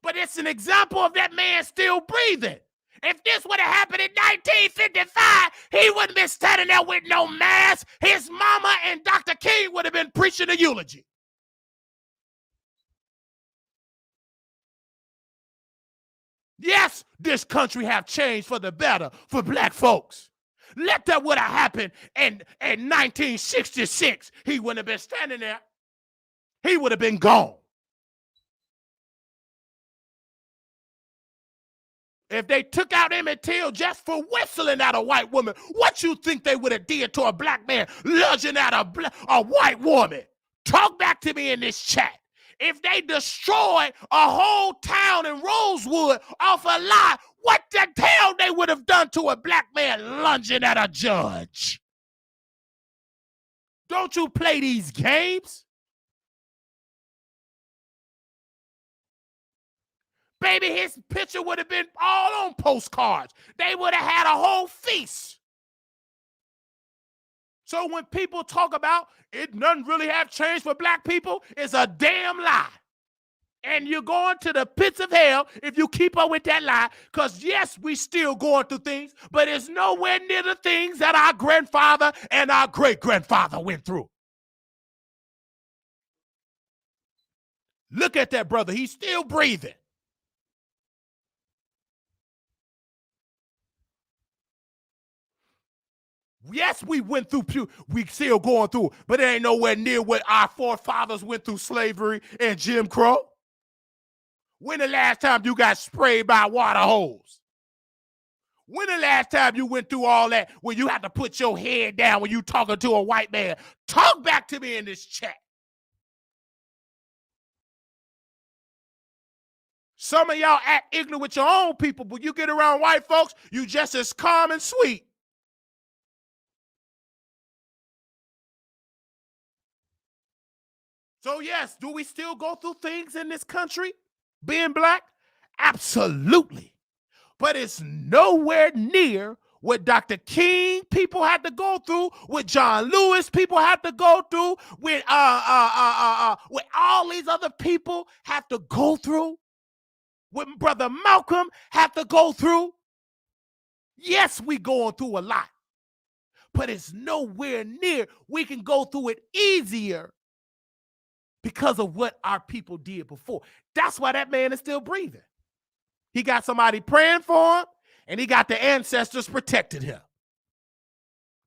But it's an example of that man still breathing. If this would have happened in 1955, he wouldn't have been standing there with no mask. His mama and Dr. King would have been preaching a eulogy. Yes, this country have changed for the better for black folks. Let that would have happened in 1966. He wouldn't have been standing there. He would have been gone. If they took out Emmett Till just for whistling at a white woman, what you think they would have did to a black man lunging at a white woman? Talk back to me in this chat. If they destroyed a whole town in Rosewood off a lie, what the hell they would have done to a black man lunging at a judge? Don't you play these games? Baby, his picture would have been all on postcards. They would have had a whole feast. So when people talk about it doesn't really have changed for black people, it's a damn lie. And you're going to the pits of hell if you keep up with that lie, because yes, we still going through things, but it's nowhere near the things that our grandfather and our great-grandfather went through. Look at that brother. He's still breathing. Yes, we went through, we still going through, but it ain't nowhere near what our forefathers went through slavery and Jim Crow. When the last time you got sprayed by a water hose? When the last time you went through all that when you had to put your head down when you talking to a white man? Talk back to me in this chat. Some of y'all act ignorant with your own people, but you get around white folks, you just as calm and sweet. So yes, do we still go through things in this country being black? Absolutely. But it's nowhere near what Dr. King people had to go through, what John Lewis people had to go through, what all these other people have to go through, what Brother Malcolm had to go through. Yes, we going through a lot, but it's nowhere near we can go through it easier because of what our people did before. That's why that man is still breathing. He got somebody praying for him, and he got the ancestors protecting him.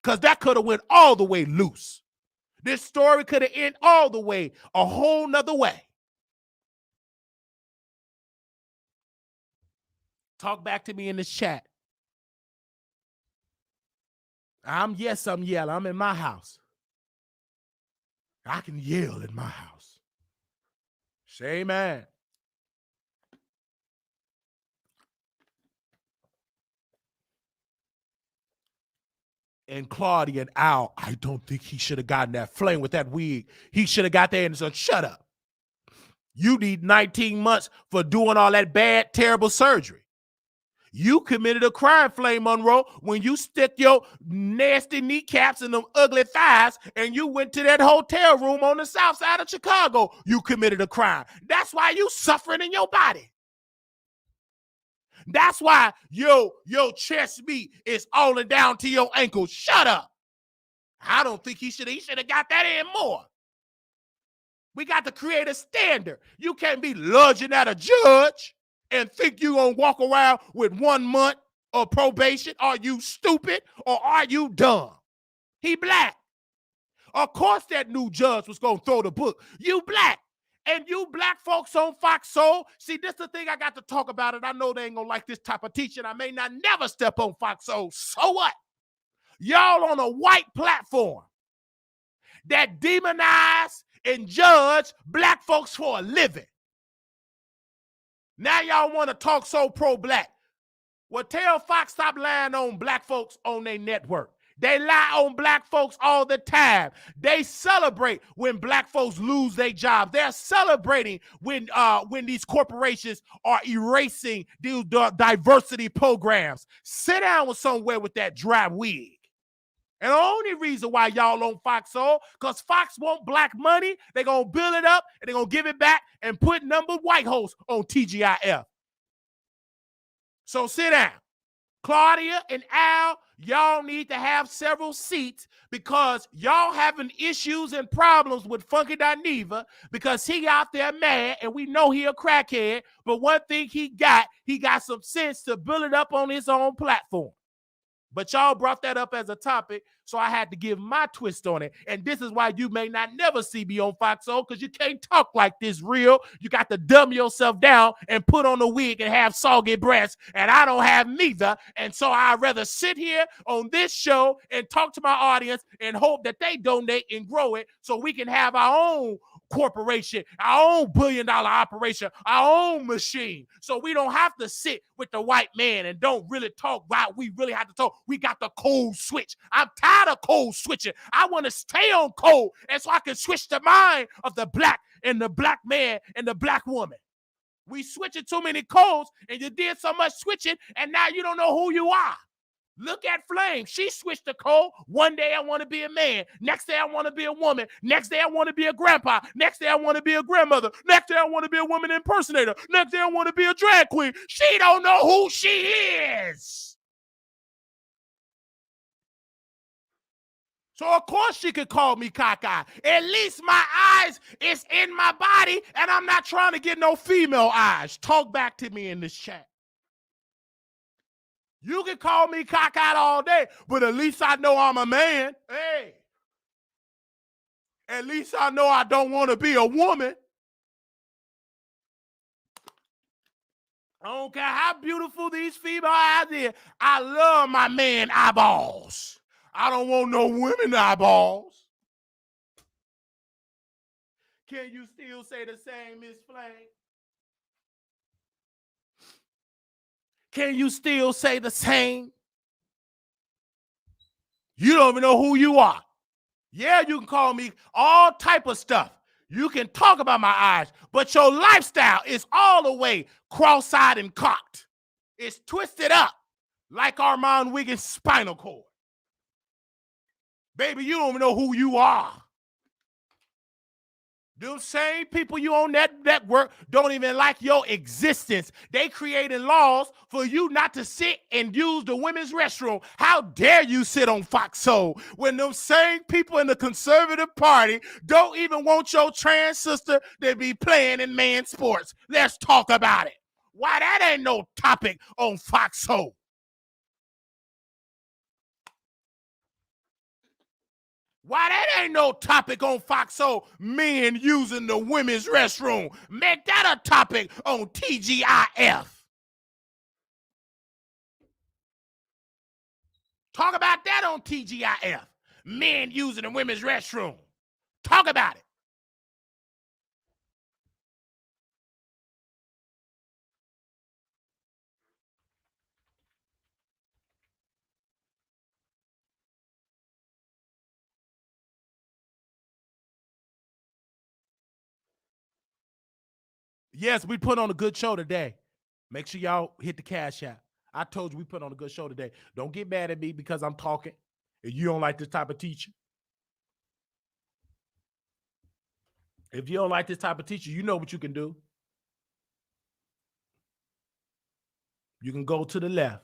Because that could have went all the way loose. This story could have ended all the way, a whole nother way. Talk back to me in this chat. I'm yelling. I'm in my house. I can yell in my house. Say amen. And Claudia and Al, I don't think he should have gotten that flame with that wig. He should have got there and said, shut up. You need 19 months for doing all that bad, terrible surgery. You committed a crime, Flame Monroe, when you stick your nasty kneecaps in them ugly thighs and you went to that hotel room on the south side of Chicago. You committed a crime. That's why you suffering in your body. That's why your chest meat is all down to your ankles. Shut up. I don't think he should have got that in more. We got to create a standard. You can't be lunging at a judge and think you gonna walk around with 1 month of probation. Are you stupid or are you dumb? He black. Of course that new judge was gonna throw the book. You black. And you black folks on Fox Soul, see, this is the thing I got to talk about it. I know they ain't gonna like this type of teaching. I may not never step on Fox Soul. So what? Y'all on a white platform that demonize and judge black folks for a living. Now y'all want to talk so pro-black. Well, tell Fox stop lying on black folks on their network. They lie on black folks all the time. They celebrate when black folks lose their jobs. They're celebrating when these corporations are erasing these diversity programs. Sit down somewhere with that dry wig. And the only reason why y'all on Fox Soul, because Fox want black money, they're going to build it up, and they're going to give it back and put number white hosts on TGIF. So sit down. Claudia and Al, y'all need to have several seats because y'all having issues and problems with Funky Dineva because he out there mad, and we know he a crackhead, but one thing he got some sense to build it up on his own platform. But y'all brought that up as a topic, so I had to give my twist on it. And this is why you may not never see me on Fox Soul, because you can't talk like this real. You got to dumb yourself down and put on a wig and have soggy breasts, and I don't have neither. And so I'd rather sit here on this show and talk to my audience and hope that they donate and grow it so we can have our own corporation, our own billion-dollar operation, our own machine. So we don't have to sit with the white man and don't really talk about we really have to talk. We got the code switch. I'm tired of code switching. I want to stay on code, and so I can switch the mind of the black and the black man and the black woman. We switching too many codes, and you did so much switching, and now you don't know who you are. Look at Flame. She switched the code. One day I want to be a man. Next day I want to be a woman. Next day I want to be a grandpa. Next day I want to be a grandmother. Next day I want to be a woman impersonator. Next day I want to be a drag queen. She don't know who she is. So of course she could call me cockeyed. At least my eyes is in my body, and I'm not trying to get no female eyes. Talk back to me in this chat. You can call me cockeyed all day, but at least I know I'm a man. Hey. At least I know I don't want to be a woman. I don't care how beautiful these female eyes are. I love my man eyeballs. I don't want no women eyeballs. Can you still say the same, Miss Flame? Can you still say the same? You don't even know who you are. Yeah, you can call me all type of stuff. You can talk about my eyes, but your lifestyle is all the way cross-eyed and cocked. It's twisted up like Armand Wiggins' spinal cord. Baby, you don't even know who you are. Them same people you on that network don't even like your existence. They creating laws for you not to sit and use the women's restroom. How dare you sit on Fox Soul when them same people in the conservative party don't even want your trans sister to be playing in man sports? Let's talk about it. Why that ain't no topic on Fox Soul? Why that ain't no topic on Fox Soul? Men using the women's restroom. Make that a topic on TGIF. Talk about that on TGIF. Men using the women's restroom. Talk about it. Yes, we put on a good show today. Make sure y'all hit the cash app. I told you we put on a good show today. Don't get mad at me because I'm talking and you don't like this type of teaching. If you don't like this type of teacher, you know what you can do. You can go to the left.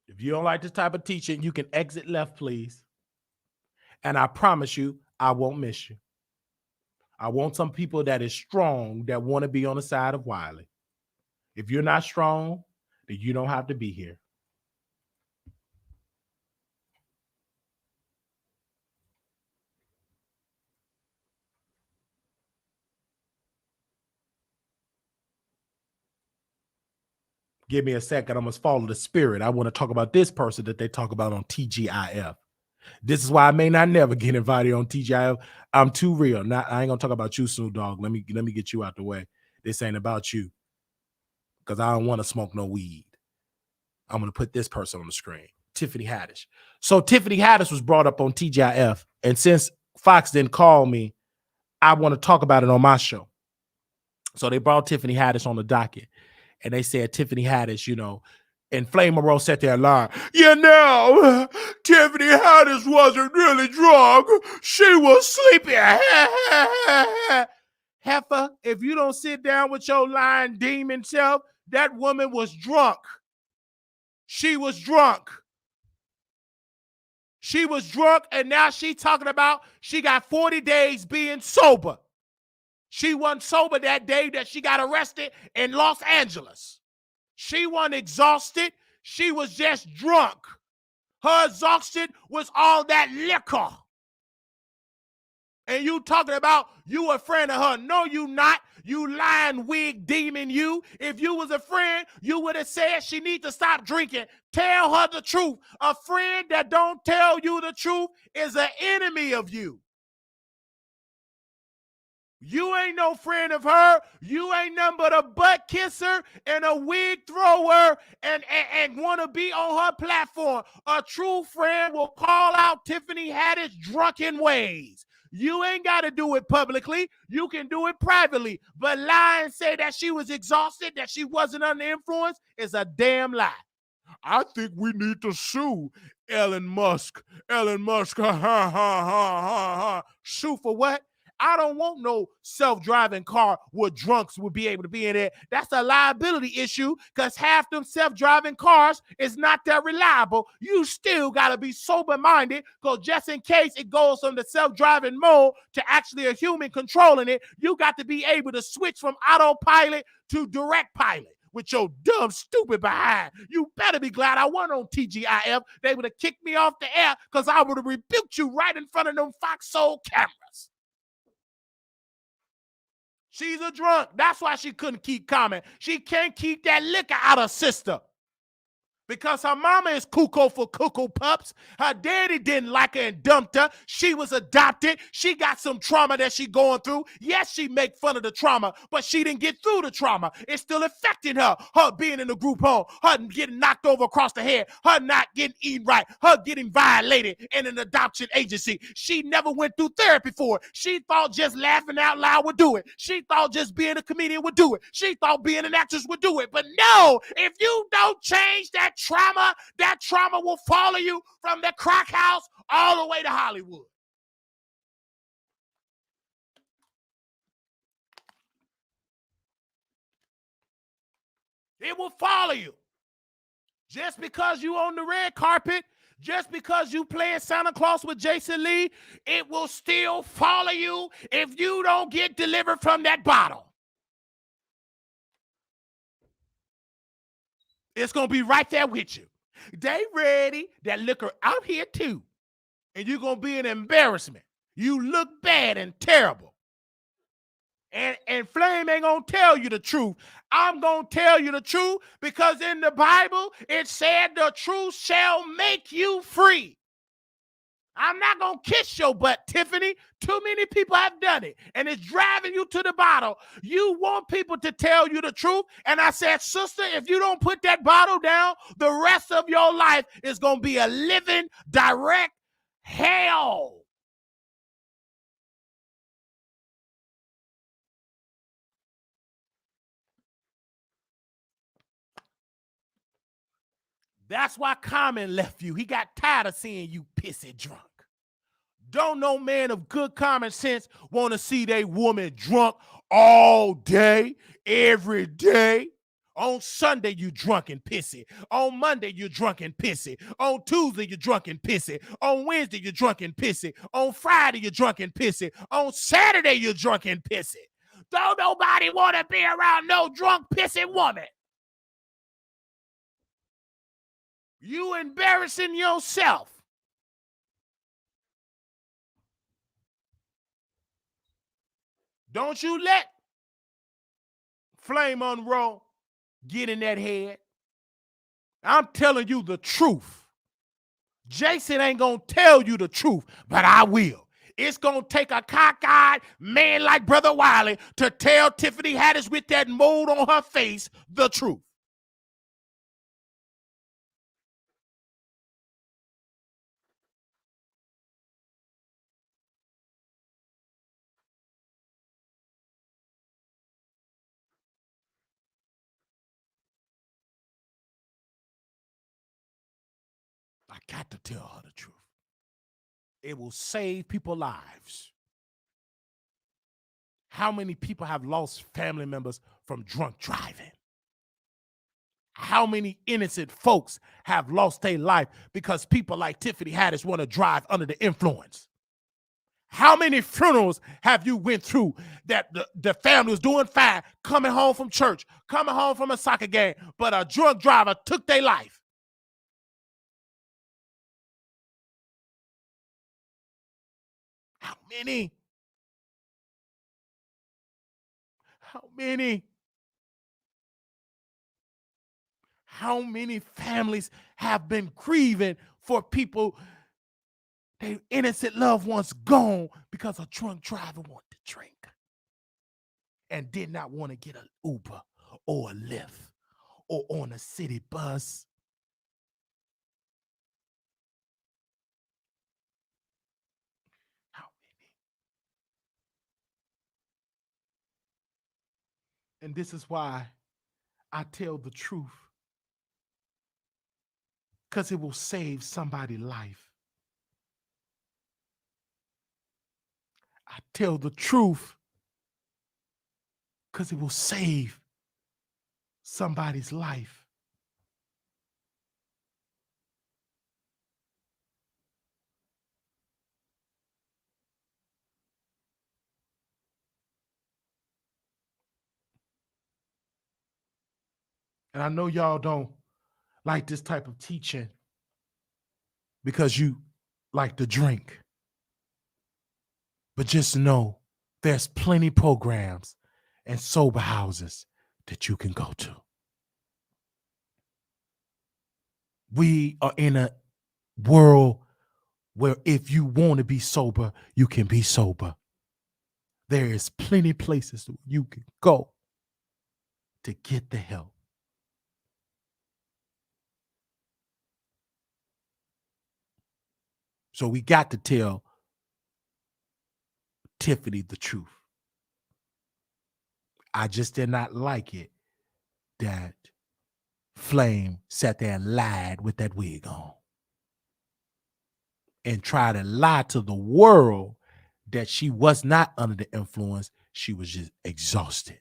If you don't like this type of teaching, you can exit left, please. And I promise you, I won't miss you. I want some people that is strong that want to be on the side of Wiley. If you're not strong, then you don't have to be here. Give me a second. I must follow the spirit. I want to talk about this person that they talk about on TGIF. This is why I may not never get invited on TGIF. I'm too real. I ain't gonna talk about you, Snoop Dogg. Let me get you out the way. This ain't about you. Because I don't want to smoke no weed. I'm gonna put this person on the screen. Tiffany Haddish. So Tiffany Haddish was brought up on TGIF. And since Fox didn't call me, I want to talk about it on my show. So they brought Tiffany Haddish on the docket. And they said Tiffany Haddish, you know, and Flame Monroe sat there and lied. You know, Tiffany Haddish wasn't really drunk. She was sleepy. Heifer, if you don't sit down with your lying demon self, that woman was drunk. She was drunk. She was drunk, and now she talking about she got 40 days being sober. She wasn't sober that day that she got arrested in Los Angeles. She wasn't exhausted. She was just drunk. Her exhaustion was all that liquor. And you talking about you a friend of her. No, you not. You lying wig demon you. If you was a friend, you would have said she need to stop drinking. Tell her the truth. A friend that don't tell you the truth is an enemy of you. You ain't no friend of her. You ain't nothing but a butt kisser and a wig thrower and want to be on her platform. A true friend will call out Tiffany Haddish drunken ways. You ain't got to do it publicly. You can do it privately. But lie and say that she was exhausted, that she wasn't under influence is a damn lie. I think we need to sue Elon Musk. Elon Musk, ha, ha, ha, ha, ha. Sue for what? I don't want no self-driving car where drunks will be able to be in it. That's a liability issue because half them self-driving cars is not that reliable. You still got to be sober-minded because just in case it goes from the self-driving mode to actually a human controlling it, you got to be able to switch from autopilot to direct pilot. With your dumb, stupid behind. You better be glad I wasn't on TGIF. They would have kicked me off the air because I would have rebuked you right in front of them Fox Soul cameras. She's a drunk. That's why she couldn't keep calm. She can't keep that liquor out of her sister. Because her mama is cuckoo for cuckoo pups. Her daddy didn't like her and dumped her. She was adopted. She got some trauma that she going through. Yes, she make fun of the trauma, but she didn't get through the trauma. It's still affecting her. Her being in a group home, her getting knocked over across the head, her not getting eaten right, her getting violated in an adoption agency. She never went through therapy for it. She thought just laughing out loud would do it. She thought just being a comedian would do it. She thought being an actress would do it. But no, if you don't change that trauma will follow you from the crack house all the way to Hollywood. It will follow you. Just because you on the red carpet, just because you playing Santa Claus with Jason Lee, it will still follow you if you don't get delivered from that bottle. It's going to be right there with you. They ready. That liquor out here too. And you're going to be an embarrassment. You look bad and terrible. And Flame ain't going to tell you the truth. I'm going to tell you the truth because in the Bible, it said the truth shall make you free. I'm not going to kiss your butt, Tiffany. Too many people have done it, and it's driving you to the bottle. You want people to tell you the truth, and I said, sister, if you don't put that bottle down, the rest of your life is going to be a living, direct hell. That's why Common left you. He got tired of seeing you pissy drunk. Don't no man of good common sense want to see they woman drunk all day, every day. On Sunday, you drunk and pissy. On Monday, you're drunk and pissy. On Tuesday, you're drunk and pissy. On Wednesday, you're drunk and pissy. On Friday, you're drunk and pissy. On Saturday, you're drunk and pissy. Don't nobody want to be around no drunk, pissy woman. You embarrassing yourself. Don't you let Flame Monroe get in that head. I'm telling you the truth. Jason ain't going to tell you the truth, but I will. It's going to take a cockeyed man like Brother Wiley to tell Tiffany Haddish with that mold on her face the truth. I got to tell her the truth. It will save people's lives. How many people have lost family members from drunk driving? How many innocent folks have lost their life because people like Tiffany Haddish want to drive under the influence? How many funerals have you went through that the family was doing fine, coming home from church, coming home from a soccer game, but a drunk driver took their life? How many? How many? How many families have been grieving for people, their innocent loved ones gone because a drunk driver wanted to drink and did not want to get an Uber or a Lyft or on a city bus? How many? And this is why I tell the truth, because it will save somebody's life. I tell the truth because it will save somebody's life. And I know y'all don't like this type of teaching because you like to drink. But just know there's plenty programs and sober houses that you can go to. We are in a world where if you want to be sober, you can be sober. There is plenty places you can go to get the help. So we got to tell Tiffany the truth. I just did not like it that Flame sat there and lied with that wig on and tried to lie to the world that she was not under the influence. She was just exhausted.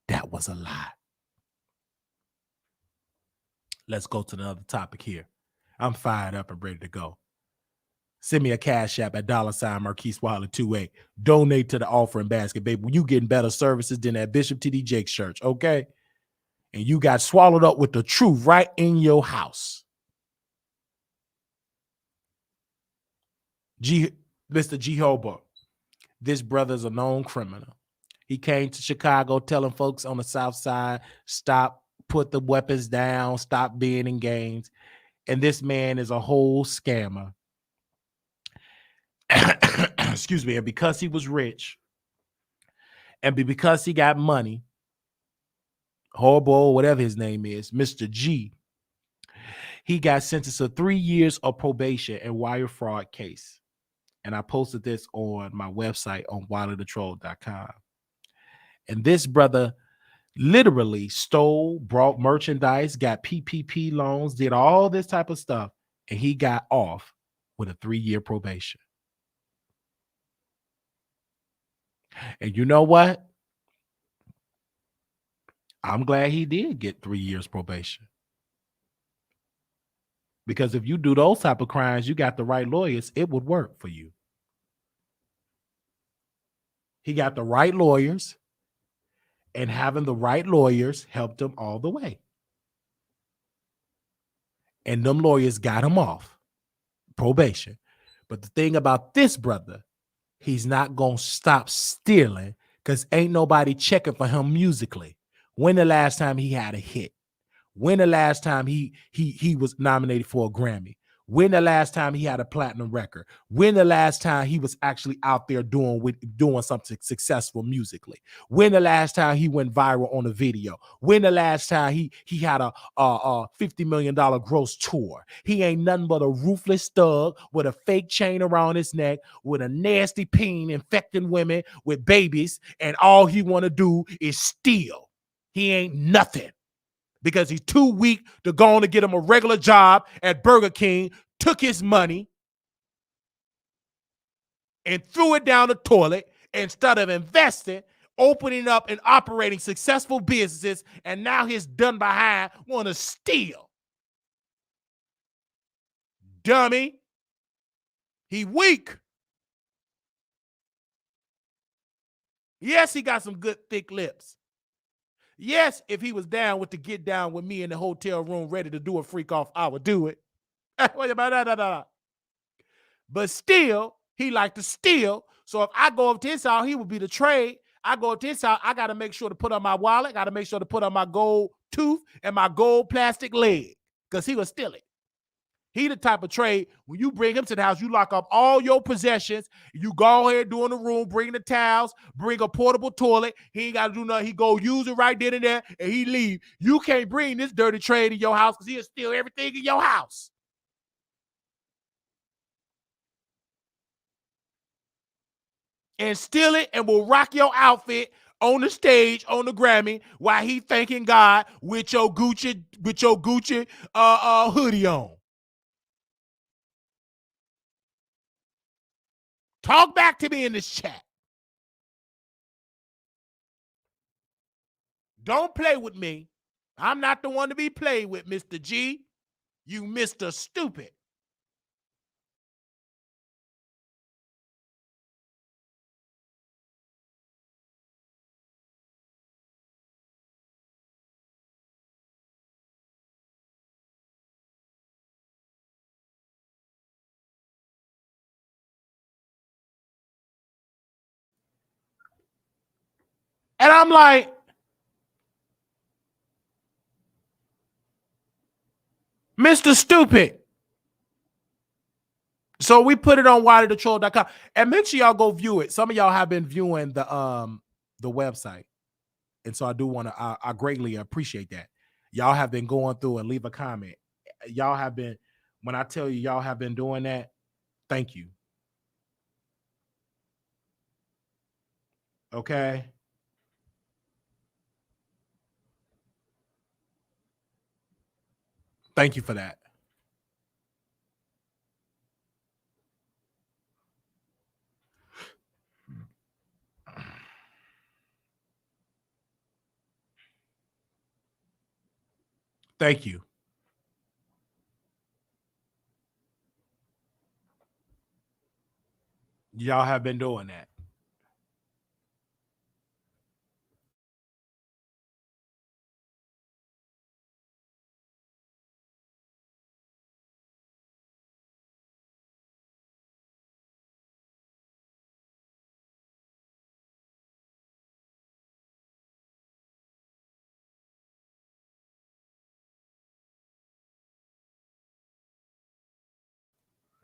That was a lie. Let's go to another topic here. I'm fired up and ready to go. Send me a cash app at $ Marquise Wilder 28. Donate to the offering basket, baby. You getting better services than that Bishop T.D. Jakes church, okay? And you got swallowed up with the truth right in your house. Mr. Jehovah, this brother's a known criminal. He came to Chicago telling folks on the South Side, stop, put the weapons down, stop being in gangs. And this man is a whole scammer. Excuse me. And because he was rich and because he got money, Herbo, whatever his name is, Mr. G, he got sentenced to 3 years of probation and wire fraud case. And I posted this on my website on wilderthetroll.com. And this brother literally stole, brought merchandise, got PPP loans, did all this type of stuff, and he got off with a 3-year probation. And you know what? I'm glad he did get 3 years probation. Because if you do those type of crimes, you got the right lawyers, it would work for you. He got the right lawyers, and having the right lawyers helped him all the way. And them lawyers got him off probation. But the thing about this brother, he's not going to stop stealing because ain't nobody checking for him musically. When the last time he had a hit? When the last time he was nominated for a Grammy? When the last time he had a platinum record? When the last time he was actually out there doing something successful musically? When the last time he went viral on a video? When the last time he had a $50 million gross tour? He ain't nothing but a ruthless thug with a fake chain around his neck, with a nasty peen infecting women with babies, and all he want to do is steal. He ain't nothing. Because he's too weak to go on to get him a regular job at Burger King, took his money and threw it down the toilet instead of investing, opening up and operating successful businesses, and now his done behind want to steal. Dummy. He weak. Yes, he got some good thick lips. Yes, if he was down with to get down with me in the hotel room ready to do a freak off, I would do it. But still, he like to steal. So if I go up to his house, he would be the trade. I go up to his house, I got to make sure to put on my wallet, got to make sure to put on my gold tooth and my gold plastic leg because he was stealing. He the type of trade, when you bring him to the house, you lock up all your possessions. You go ahead, do in the room, bring the towels, bring a portable toilet. He ain't got to do nothing. He go use it right then and there, and he leave. You can't bring this dirty trade in your house because he'll steal everything in your house. And steal it and will rock your outfit on the stage, on the Grammy, while he thanking God with your Gucci hoodie on. Talk back to me in this chat. Don't play with me. I'm not the one to be played with, Mr. G. You Mr. Stupid. And I'm like, Mr. Stupid. So we put it on wileythetroll.com. And make sure y'all go view it. Some of y'all have been viewing the website. And so I do want to, I greatly appreciate that. Y'all have been going through and leave a comment. Y'all have been, when I tell you y'all have been doing that, thank you. Okay. Thank you for that. Thank you. Y'all have been doing that.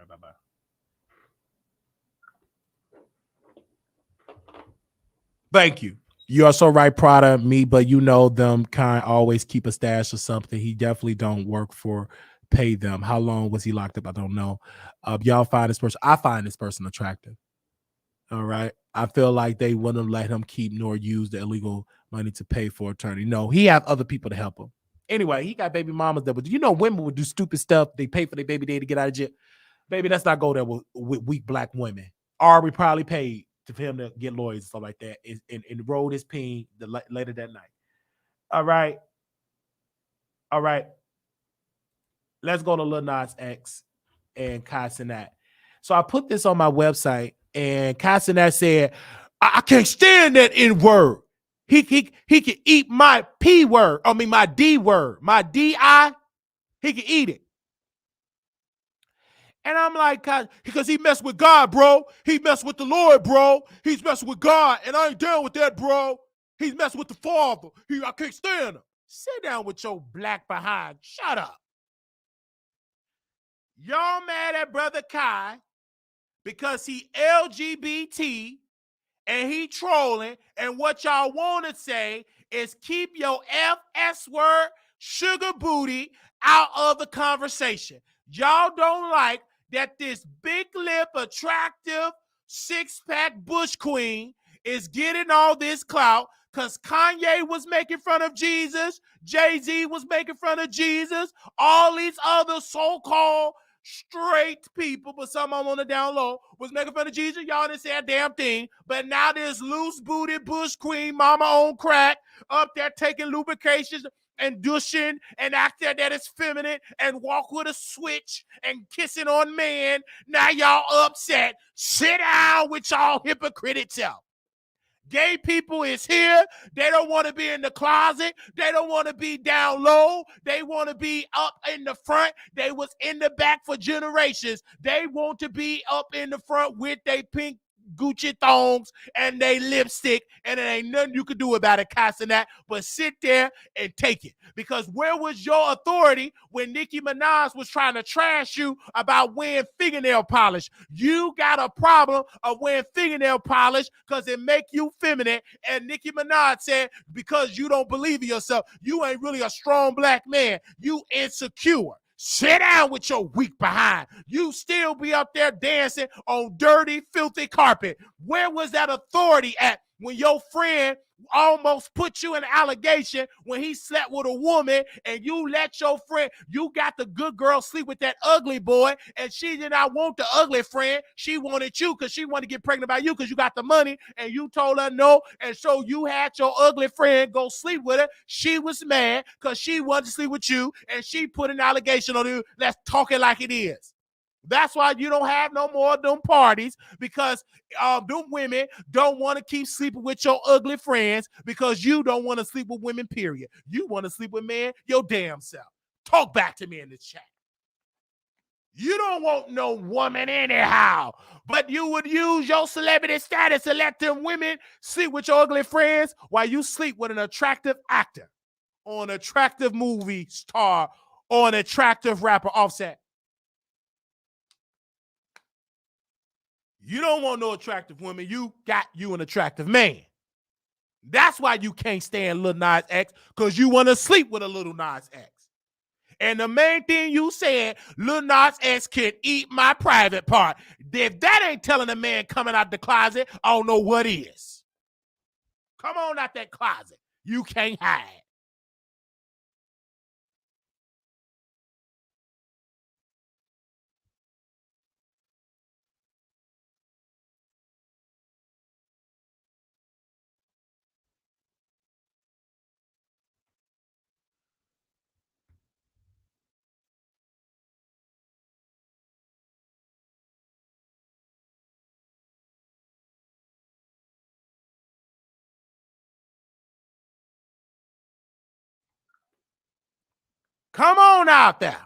Right, bye-bye. Thank you. You are so right, proud of me, but you know them kind always keep a stash or something. He definitely don't work for pay them. How long was he locked up? I don't know. Y'all find this person. I find this person attractive. All right. I feel like they wouldn't let him keep nor use the illegal money to pay for attorney. No, he have other people to help him. Anyway, he got baby mamas that would, women would do stupid stuff. They pay for their baby day to get out of jail. Baby, let's not go there with weak black women. Ari probably paid for him to get lawyers and stuff like that and rolled his peen later that night. All right. All right. Let's go to Lil Nas X and Cenat. So I put this on my website, and Cenat said, I can't stand that N word. He can eat my P word. I mean, my D word. My DI. He can eat it. And I'm like, because he messed with God, bro. He messed with the Lord, bro. He's messing with God, and I ain't down with that, bro. He's messing with the Father. I can't stand him. Sit down with your black behind. Shut up. Y'all mad at Brother Kai because he LGBT and he trolling, and what y'all want to say is keep your FS word, sugar booty, out of the conversation. Y'all don't like that this big lip, attractive, six-pack bush queen is getting all this clout because Kanye was making fun of Jesus, Jay-Z was making fun of Jesus, all these other so-called straight people, but some of them on the down low was making fun of Jesus. Y'all didn't say a damn thing. But now this loose booted bush queen, mama on crack, up there taking lubrications and douching and acting that it's feminine and walk with a switch and kissing on men. Now y'all upset. Sit down with y'all hypocrite self. Gay people is here. They don't want to be in the closet. They don't want to be down low. They want to be up in the front. They was in the back for generations. They want to be up in the front with their pink Gucci thongs and they lipstick, and it ain't nothing you can do about it, Cenat, but sit there and take it. Because where was your authority when Nicki Minaj was trying to trash you about wearing fingernail polish? You got a problem of wearing fingernail polish because it make you feminine, and Nicki Minaj said because you don't believe in yourself, you ain't really a strong black man. You insecure. Sit down with your weak behind. You still be up there dancing on dirty, filthy carpet. Where was that authority at when your friend almost put you in allegation when he slept with a woman and you let your friend, you got the good girl sleep with that ugly boy, and she did not want the ugly friend. She wanted you because she wanted to get pregnant by you because you got the money, and you told her no, and so you had your ugly friend go sleep with her. She was mad because she wanted to sleep with you, and she put an allegation on you. Let's talk it like it is. That's why you don't have no more of them parties, because them women don't want to keep sleeping with your ugly friends because you don't want to sleep with women, period. You want to sleep with men your damn self. Talk back to me in the chat. You don't want no woman anyhow, but you would use your celebrity status to let them women sleep with your ugly friends while you sleep with an attractive actor or an attractive movie star or an attractive rapper. Offset. You don't want no attractive women. You got you an attractive man. That's why you can't stand Lil Nas X, because you want to sleep with a Lil Nas X. And the main thing you said, Lil Nas X can eat my private part. If that ain't telling a man coming out the closet, I don't know what is. Come on out that closet. You can't hide. Come on out there.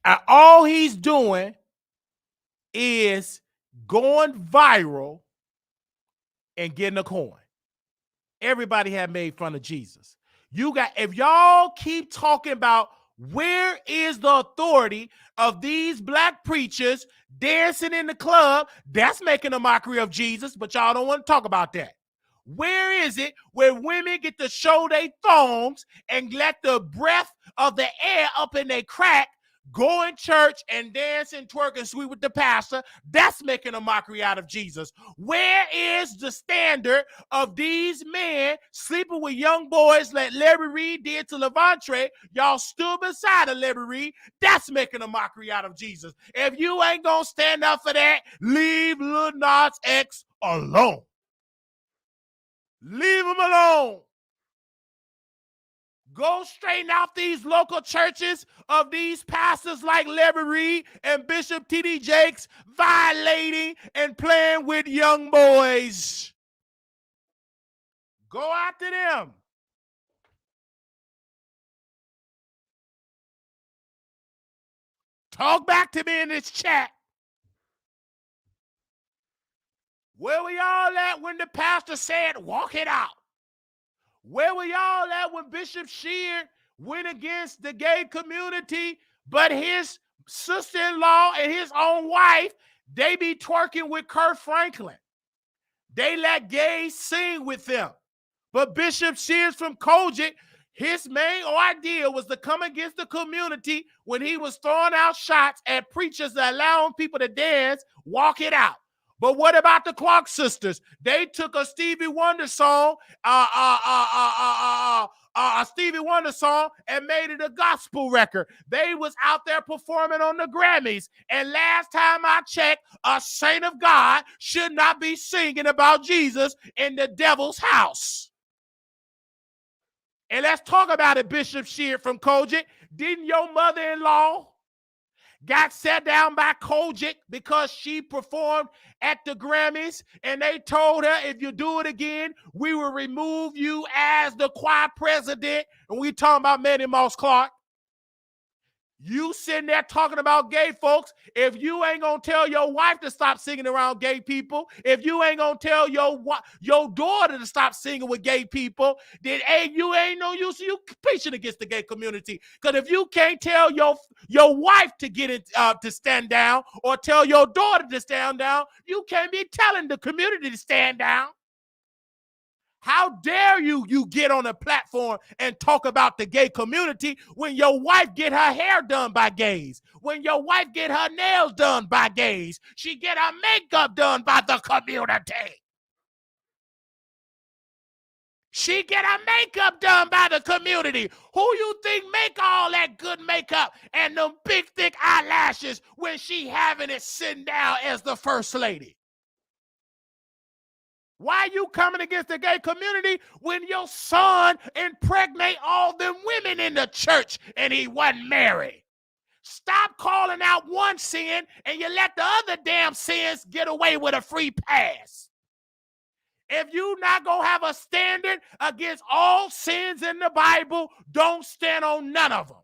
And all he's doing is going viral and getting a coin. Everybody had made fun of Jesus. You got, if y'all keep talking about where is the authority of these black preachers dancing in the club, that's making a mockery of Jesus, but y'all don't want to talk about that. Where is it where women get to show their thongs and let the breath of the air up in their crack, go in church and dance and twerk and sweet with the pastor? That's making a mockery out of Jesus. Where is the standard of these men sleeping with young boys like Larry Reed did to Levantre? Y'all stood beside a Larry Reed. That's making a mockery out of Jesus. If you ain't gonna stand up for that, leave Lil Nas X alone. Leave him alone. Go straighten out these local churches of these pastors like Larry Reed and Bishop T.D. Jakes violating and playing with young boys. Go after them. Talk back to me in this chat. Where were y'all at when the pastor said, walk it out? Where were y'all at when Bishop Sheard went against the gay community, but his sister-in-law and his own wife, they be twerking with Kirk Franklin? They let gays sing with them. But Bishop Shears from Kojic, his main idea was to come against the community when he was throwing out shots at preachers that allowing people to dance, walk it out. But what about the Clark sisters? They took a Stevie Wonder song, a Stevie Wonder song, and made it a gospel record. They was out there performing on the Grammys. And last time I checked, a saint of God should not be singing about Jesus in the devil's house. And let's talk about it, Bishop Sheard from Kojic. Didn't your mother-in-law got sat down by Kojic because she performed at the Grammys, and they told her, if you do it again, we will remove you as the choir president. And we talking about Manny Moss Clark. You sitting there talking about gay folks. If you ain't gonna tell your wife to stop singing around gay people, if you ain't gonna tell your daughter to stop singing with gay people, then you ain't no use you preaching against the gay community. Because if you can't tell your wife to get it to stand down, or tell your daughter to stand down, you can't be telling the community to stand down. How dare you get on a platform and talk about the gay community when your wife get her hair done by gays, when your wife get her nails done by gays, she get her makeup done by the community. She get her makeup done by the community. Who you think make all that good makeup and them big thick eyelashes when she having it sitting down as the first lady? Why you coming against the gay community when your son impregnate all them women in the church and he wasn't married? Stop calling out one sin and you let the other damn sins get away with a free pass. If you not going to have a standard against all sins in the Bible, don't stand on none of them.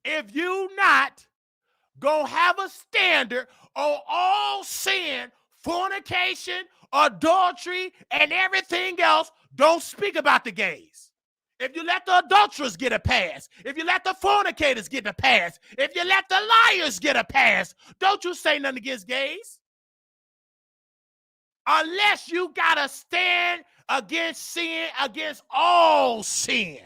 If you not going to have a standard on all sin, fornication, adultery, and everything else, don't speak about the gays. If you let the adulterers get a pass, if you let the fornicators get a pass, if you let the liars get a pass, don't you say nothing against gays. Unless you got to stand against sin, against all sin.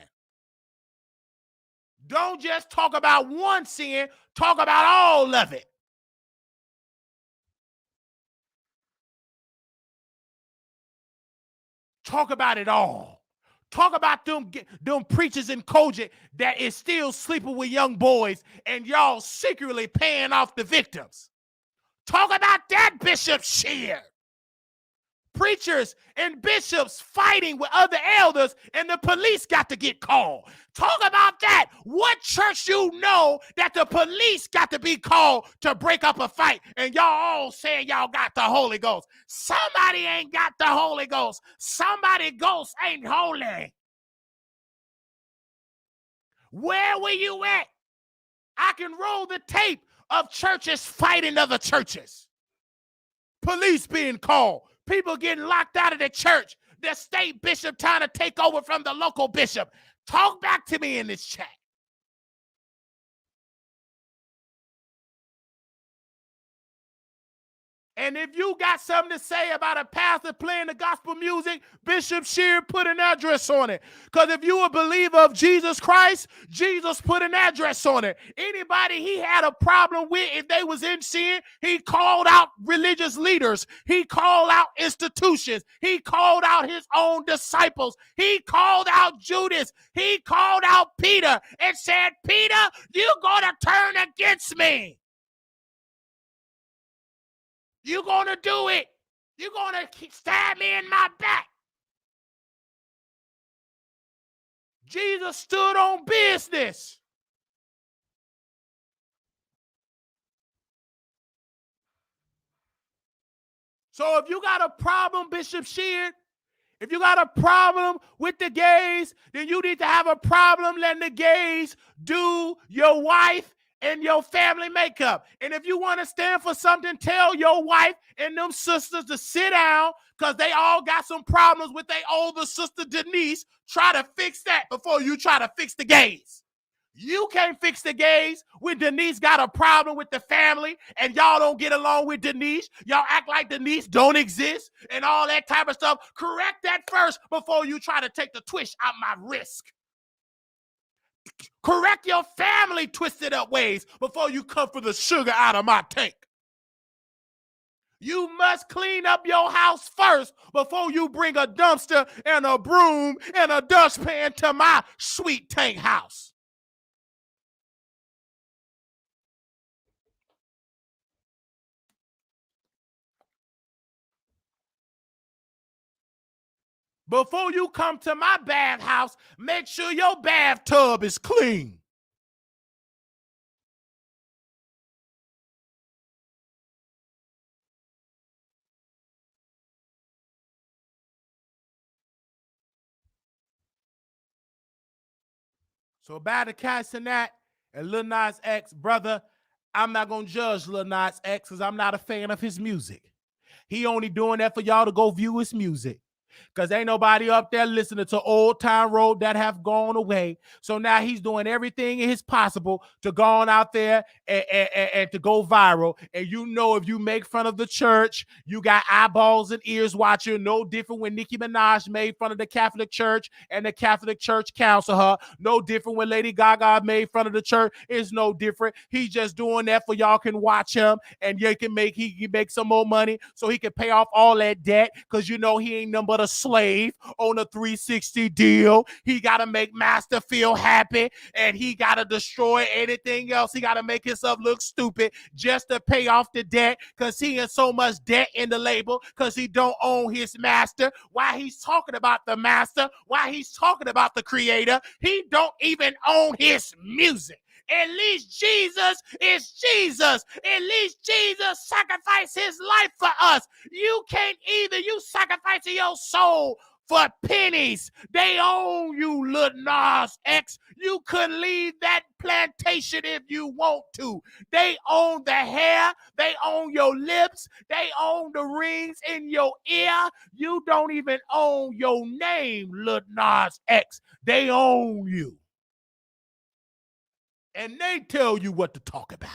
Don't just talk about one sin, talk about all of it. Talk about it all. Talk about them preachers in Kojic that is still sleeping with young boys and y'all secretly paying off the victims. Talk about that, Bishop Shear. Preachers and bishops fighting with other elders and the police got to get called. Talk about that. What church you know that the police got to be called to break up a fight and y'all all saying y'all got the Holy Ghost? Somebody ain't got the Holy Ghost. Somebody ghost ain't holy. Where were you at? I can roll the tape of churches fighting other churches. Police being called. People getting locked out of the church. The state bishop trying to take over from the local bishop. Talk back to me in this chat. And if you got something to say about a pastor playing the gospel music, Bishop Shear put an address on it. Because if you a believer of Jesus Christ, Jesus put an address on it. Anybody he had a problem with, if they was in sin, he called out religious leaders. He called out institutions. He called out his own disciples. He called out Judas. He called out Peter and said, Peter, you're going to turn against me. You're going to do it. You're going to stab me in my back. Jesus stood on business. So if you got a problem, Bishop Sheard, if you got a problem with the gays, then you need to have a problem letting the gays do your wife and your family makeup. And if you want to stand for something, tell your wife and them sisters to sit down, because they all got some problems with their older sister Denise. Try to fix that before you try to fix the gays. You can't fix the gays when Denise got a problem with the family and y'all don't get along with Denise. Y'all act like Denise don't exist and all that type of stuff. Correct that first before you try to take the twist out my wrist. Correct your family twisted up ways before you come for the sugar out of my tank. You must clean up your house first before you bring a dumpster and a broom and a dustpan to my sweet tank house. Before you come to my bathhouse, make sure your bathtub is clean. So about the Cenat and Lil Nas X, brother, I'm not going to judge Lil Nas X because I'm not a fan of his music. He only doing that for y'all to go view his music. Because ain't nobody up there listening to Old Town Road that have gone away. So now he's doing everything in his possible to go on out there and to go viral. And you know, if you make fun of the church, you got eyeballs and ears watching. No different when Nicki Minaj made fun of the Catholic Church and the Catholic Church counsel her. No different when Lady Gaga made fun of the church. It's no different. He's just doing that for y'all can watch him and he can make some more money so he can pay off all that debt because you know he ain't nothing but a slave on a 360 deal. He got to make Master feel happy and he got to destroy anything else. He got to make himself look stupid just to pay off the debt because he in so much debt in the label because he don't own his master. Why he's talking about the master, why he's talking about the creator, he don't even own his music. At least Jesus is Jesus. At least Jesus sacrificed his life for us. You can't either. You sacrificing your soul for pennies. They own you, Lil Nas X. You could leave that plantation if you want to. They own the hair. They own your lips. They own the rings in your ear. You don't even own your name, Lil Nas X. They own you. And they tell you what to talk about.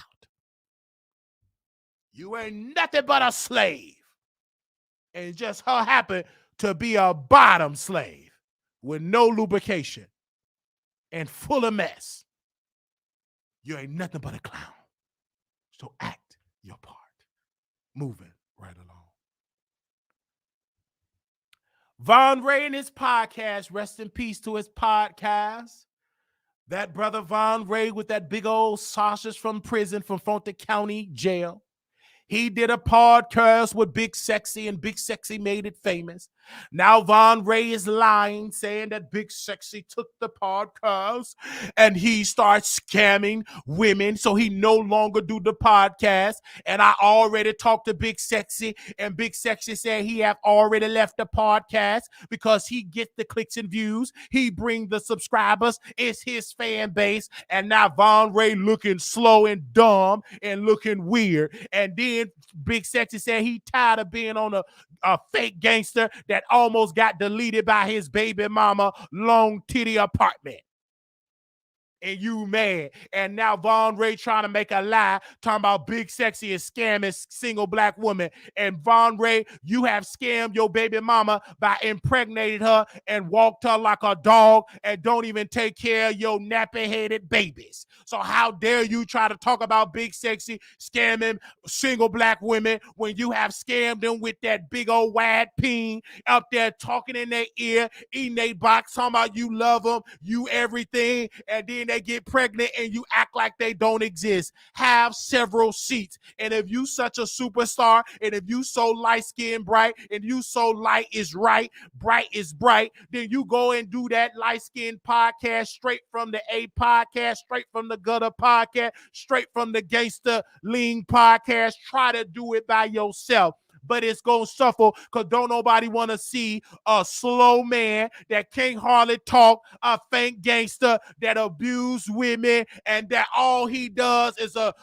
You ain't nothing but a slave. And just her happen to be a bottom slave with no lubrication and full of mess. You ain't nothing but a clown. So act your part. Moving right along. Von Ray and his podcast, rest in peace to his podcast. That brother Von Ray with that big old sausage from prison from Fonte County Jail. He did a podcast with Big Sexy, and Big Sexy made it famous. Now Von Ray is lying, saying that Big Sexy took the podcast and he starts scamming women, so he no longer do the podcast. And I already talked to Big Sexy, and Big Sexy said he have already left the podcast because he gets the clicks and views. He bring the subscribers. It's his fan base. And now Von Ray looking slow and dumb and looking weird. And then Big Sexy said he tired of being on a fake gangster that almost got deleted by his baby mama long titty apartment. And you mad. And now Von Ray trying to make a lie, talking about Big Sexy is scamming single black woman. And Von Ray, you have scammed your baby mama by impregnating her and walked her like a dog and don't even take care of your nappy-headed babies. So how dare you try to talk about Big Sexy scamming single black women when you have scammed them with that big old wide peen up there talking in their ear, eating their box, talking about you love them, you everything, and then they get pregnant and you act like they don't exist. Have several seats. And if you such a superstar, and if you so light-skinned bright, and you so light is right, bright is bright, then you go and do that light-skinned podcast straight from the A podcast, straight from the gutter podcast, straight from the gangster lean podcast. Try to do it by yourself. But it's going to suffer because don't nobody want to see a slow man that can't hardly talk, a fake gangster that abuse women, and that all he does is a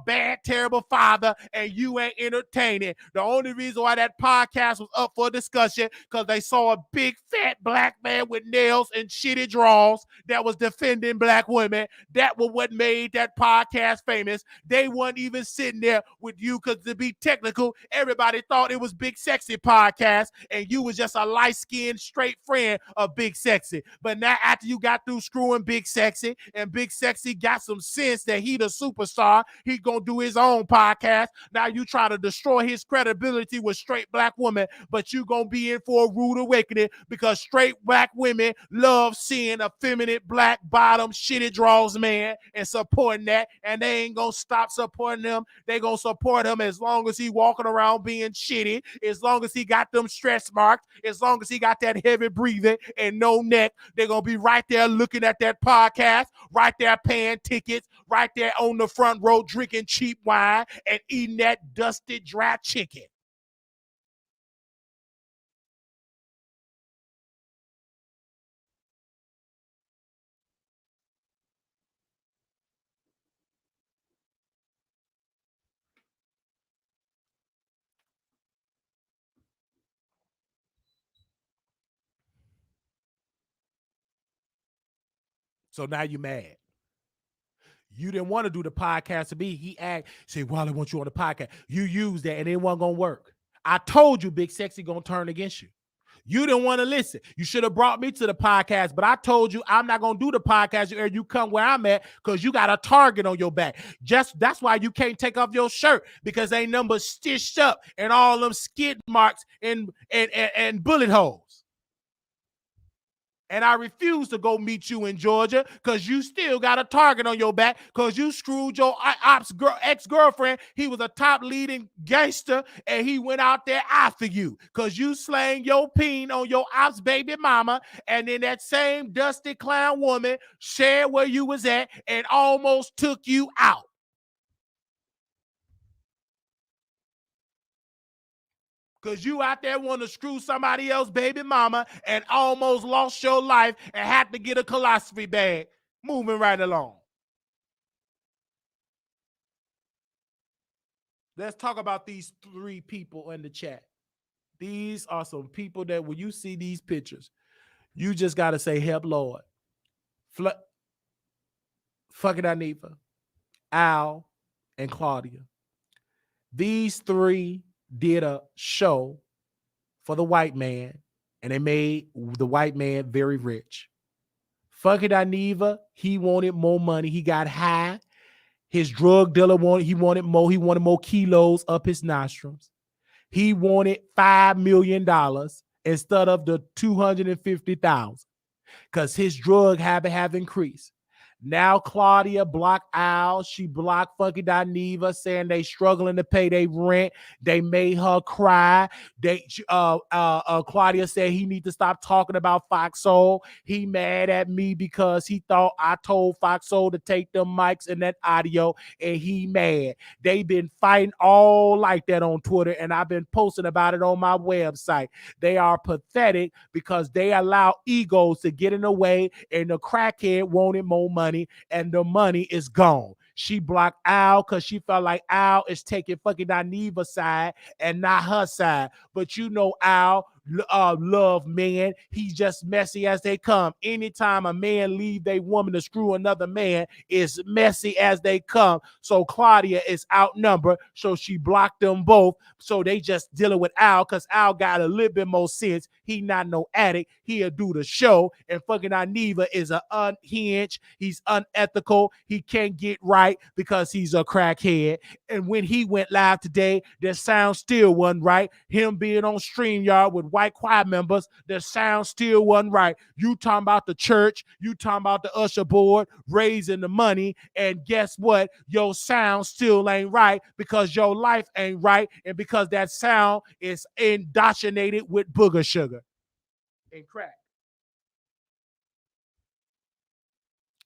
bad, terrible father, and you ain't entertaining. The only reason why that podcast was up for discussion because they saw a big, fat black man with nails and shitty draws that was defending black women. That was what made that podcast famous. They weren't even sitting there with you because to be technical, everybody thought it was Big Sexy podcast, and you was just a light-skinned, straight friend of Big Sexy. But now after you got through screwing Big Sexy, and Big Sexy got some sense that he the superstar, he gonna do his own podcast. Now you try to destroy his credibility with straight black women, but you gonna be in for a rude awakening because straight black women love seeing a feminine black bottom shitty draws man and supporting that, and they ain't gonna stop supporting them. They gonna support him as long as he walking around around being shitty, as long as he got them stretch marks, as long as he got that heavy breathing and no neck, they're going to be right there looking at that podcast, right there paying tickets, right there on the front row drinking cheap wine and eating that dusty, dry chicken. So now you mad. You didn't want to do the podcast to me. He said, well, I want you on the podcast. You used that and it wasn't going to work. I told you Big Sexy going to turn against you. You didn't want to listen. You should have brought me to the podcast, but I told you I'm not going to do the podcast. You come where I'm at because you got a target on your back. Just that's why you can't take off your shirt, because ain't number stitched up and all them skid marks and bullet holes. And I refuse to go meet you in Georgia because you still got a target on your back because you screwed your ex-girlfriend. He was a top leading gangster, and he went out there after you because you slang your peen on your ops baby mama, and then that same dusty clown woman shared where you was at and almost took you out. Because you out there want to screw somebody else, baby mama, and almost lost your life and had to get a colostomy bag. Moving right along. Let's talk about these three people in the chat. These are some people that when you see these pictures, you just got to say, help Lord. Fucking Dineva, Al, and Claudia. These three did a show for the white man, and they made the white man very rich. Fucking Dineva, he wanted more money. He got high. His drug dealer wanted more. He wanted more kilos up his nostrils. He wanted $5 million instead of the $250,000 because his drug habit have increased. Now Claudia blocked Al. She blocked fucking Dineva, saying they struggling to pay their rent. They made her cry. Claudia said he need to stop talking about Foxhole. He mad at me because he thought I told Foxhole to take them mics and that audio, and he mad. They been fighting all like that on Twitter, and I've been posting about it on my website. They are pathetic because they allow egos to get in the way, and the crackhead wanted more money. And the money is gone. She blocked Al because she felt like Al is taking fucking Dineva's side and not her side. But you know Al love men. He's just messy as they come. Anytime a man leave a woman to screw another man, is messy as they come. So Claudia is outnumbered, so she blocked them both. So they just dealing with Al because Al got a little bit more sense. He not no addict. He'll do the show. And fucking Dineva is an unhinged. He's unethical. He can't get right because he's a crackhead. And when he went live today, the sound still wasn't right. Him being on StreamYard with white choir members, the sound still wasn't right. You talking about the church, you talking about the usher board raising the money, and guess what? Your sound still ain't right because your life ain't right, and because that sound is indoctrinated with booger sugar and crack.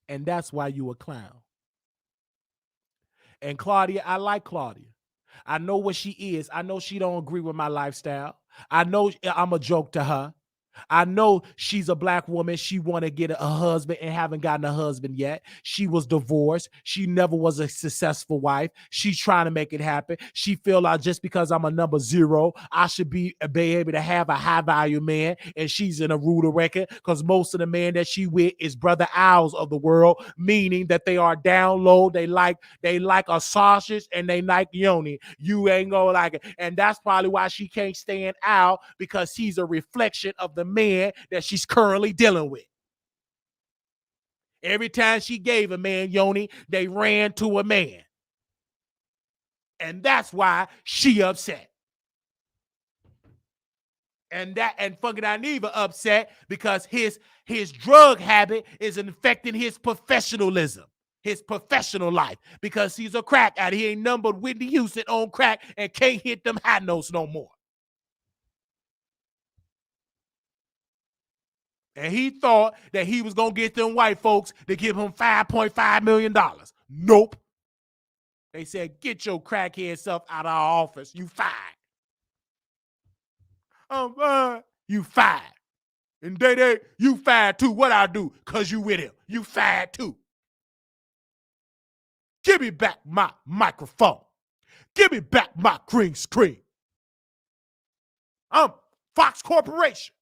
And that's why you a clown. And Claudia, I like Claudia. I know what she is. I know she don't agree with my lifestyle. I know I'm a joke to her. I know she's a black woman. She want to get a husband and haven't gotten a husband yet. She was divorced. She never was a successful wife. She's trying to make it happen. She feel like just because I'm a number 0, I should be able to have a high value man. And she's in a rude record because most of the men that she with is brother owls of the world, meaning that they are down low. They like a sausage and they like yoni. You ain't gonna like it. And that's probably why she can't stand Al, because he's a reflection of the man that she's currently dealing with. Every time she gave a man yoni, they ran to a man. And that's why she upset. And fucking Dineva upset because his drug habit is infecting his professionalism. his professional life because he's a crack addict. He ain't nothing but Whitney Houston on crack and can't hit them high notes no more. And he thought that he was going to get them white folks to give him $5.5 million. Nope. They said, get your crackhead self out of our office. You fired. You fired. And Day, you fired too. What I do? Because you with him. You fired too. Give me back my microphone. Give me back my green screen. Fox Corporation.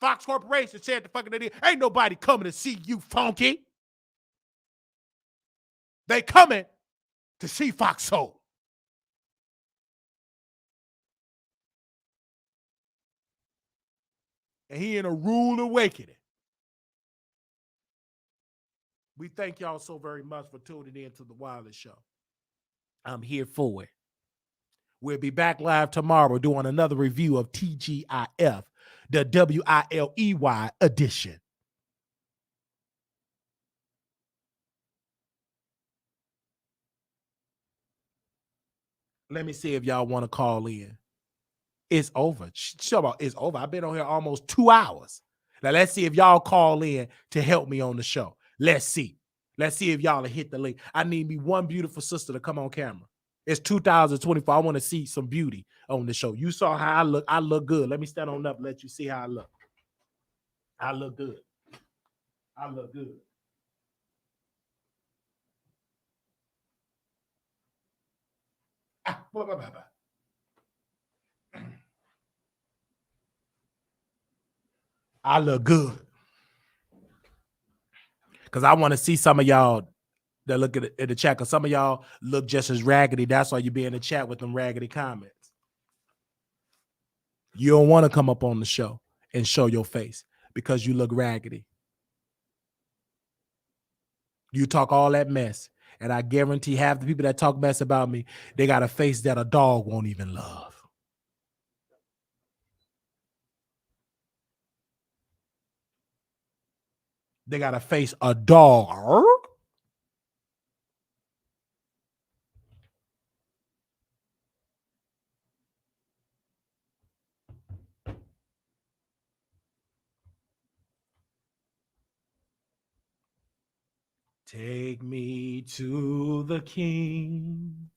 Fox Corporation said the fucking idea. Ain't nobody coming to see you, Funky. They coming to see Fox Soul. And he in a rude awakening. We thank y'all so very much for tuning in to the Wireless Show. I'm here for it. We'll be back live tomorrow doing another review of TGIF, the WILEY edition. Let me see if y'all want to call in. It's over. It's over. I've been on here almost 2 hours. Now, let's see if y'all call in to help me on the show. Let's see. Let's see if y'all will hit the link. I need me one beautiful sister to come on camera. It's 2024. I want to see some beauty on the show. You saw how I look. I look good. Let me stand on up and let you see how I look. I look good. I look good. I look good. Because I want to see some of y'all that look at the chat. Because some of y'all look just as raggedy. That's why you be in the chat with them raggedy comments. You don't want to come up on the show and show your face because you look raggedy. You talk all that mess. And I guarantee half the people that talk mess about me, they got a face that a dog won't even love. They got a face a dog. Take me to the king.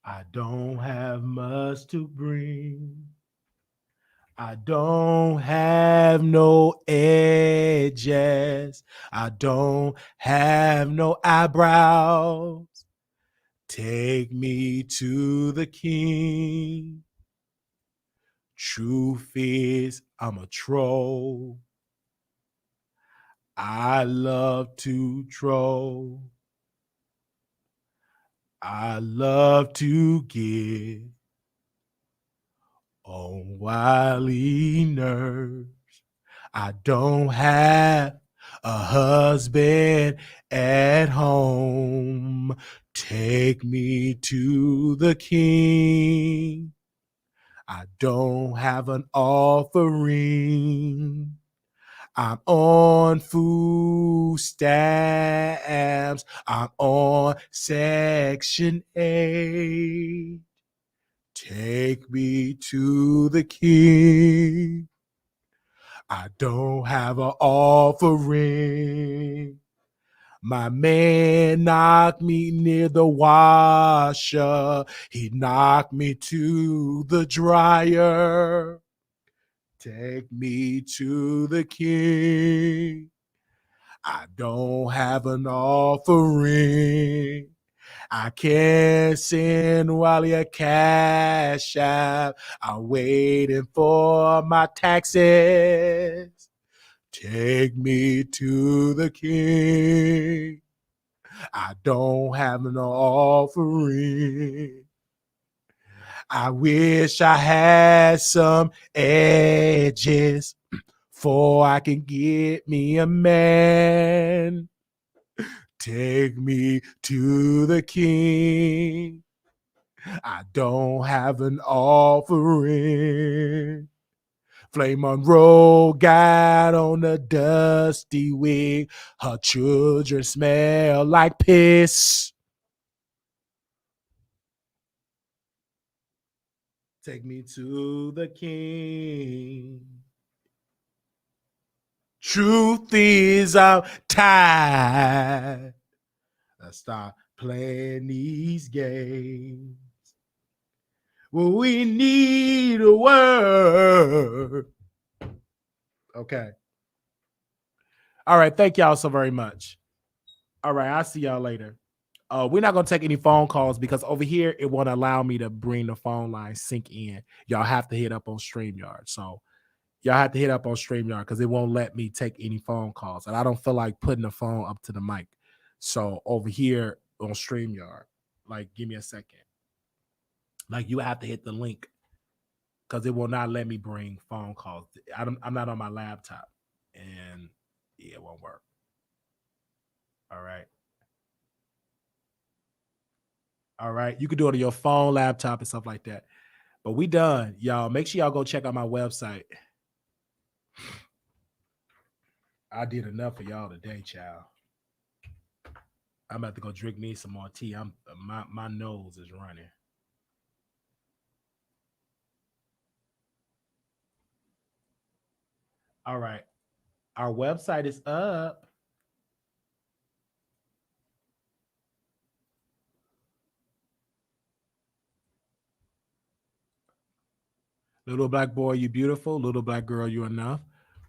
I don't have much to bring. I don't have no edges. I don't have no eyebrows. Take me to the king. Truth is, I'm a troll. I love to troll. I love to give on wily nerves. I don't have a husband at home. Take me to the king. I don't have an offering. I'm on food stamps. I'm on Section 8. Take me to the king. I don't have an offering. My man knocked me near the washer. He knocked me to the dryer. Take me to the king. I don't have an offering. I can't send Wally a cash app. I'm waiting for my taxes. Take me to the king. I don't have an offering. I wish I had some edges for I can get me a man. Take me to the king. I don't have an offering. Flame Monroe got on a dusty wig. Her children smell like piss. Take me to the king. Truth is, I'm tired. Let's stop playing these games. Well, we need a word. Okay. All right. Thank y'all so very much. All right. I'll see y'all later. We're not going to take any phone calls because over here, it won't allow me to bring the phone line sync in. Y'all have to hit up on StreamYard. So y'all have to hit up on StreamYard because it won't let me take any phone calls. And I don't feel like putting the phone up to the mic. So over here on StreamYard, like, give me a second. Like, you have to hit the link because it will not let me bring phone calls. I'm not on my laptop. And yeah, it won't work. All right. All right. You can do it on your phone, laptop, and stuff like that. But we done. Y'all, make sure y'all go check out my website. I did enough for y'all today, child. I'm about to go drink me some more tea. My nose is running. All right. Our website is up. Little black boy, you beautiful. Little black girl, you enough.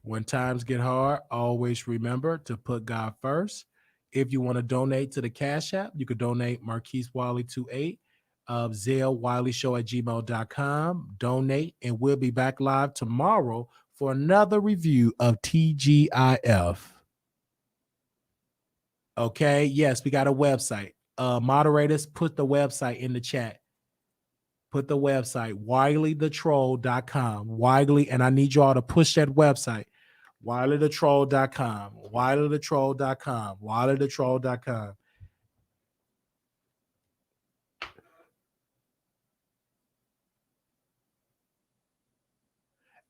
When times get hard, always remember to put God first. If you want to donate to the Cash App, you could donate Marquise Wiley 28 of Zelle Wiley Show at gmail.com. Donate, and we'll be back live tomorrow for another review of TGIF. Okay. Yes, we got a website. Moderators, put the website in the chat. Put the website, wileythetroll.com. Wiley, and I need y'all to push that website. wileythetroll.com. wileythetroll.com. wileythetroll.com.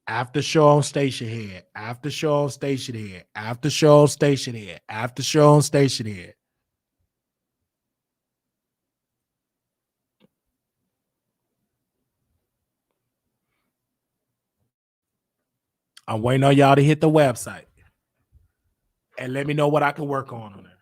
After show on Station Head. After show on Station Head. After show on Station Head. After show on Station Head. I'm waiting on y'all to hit the website and let me know what I can work on it.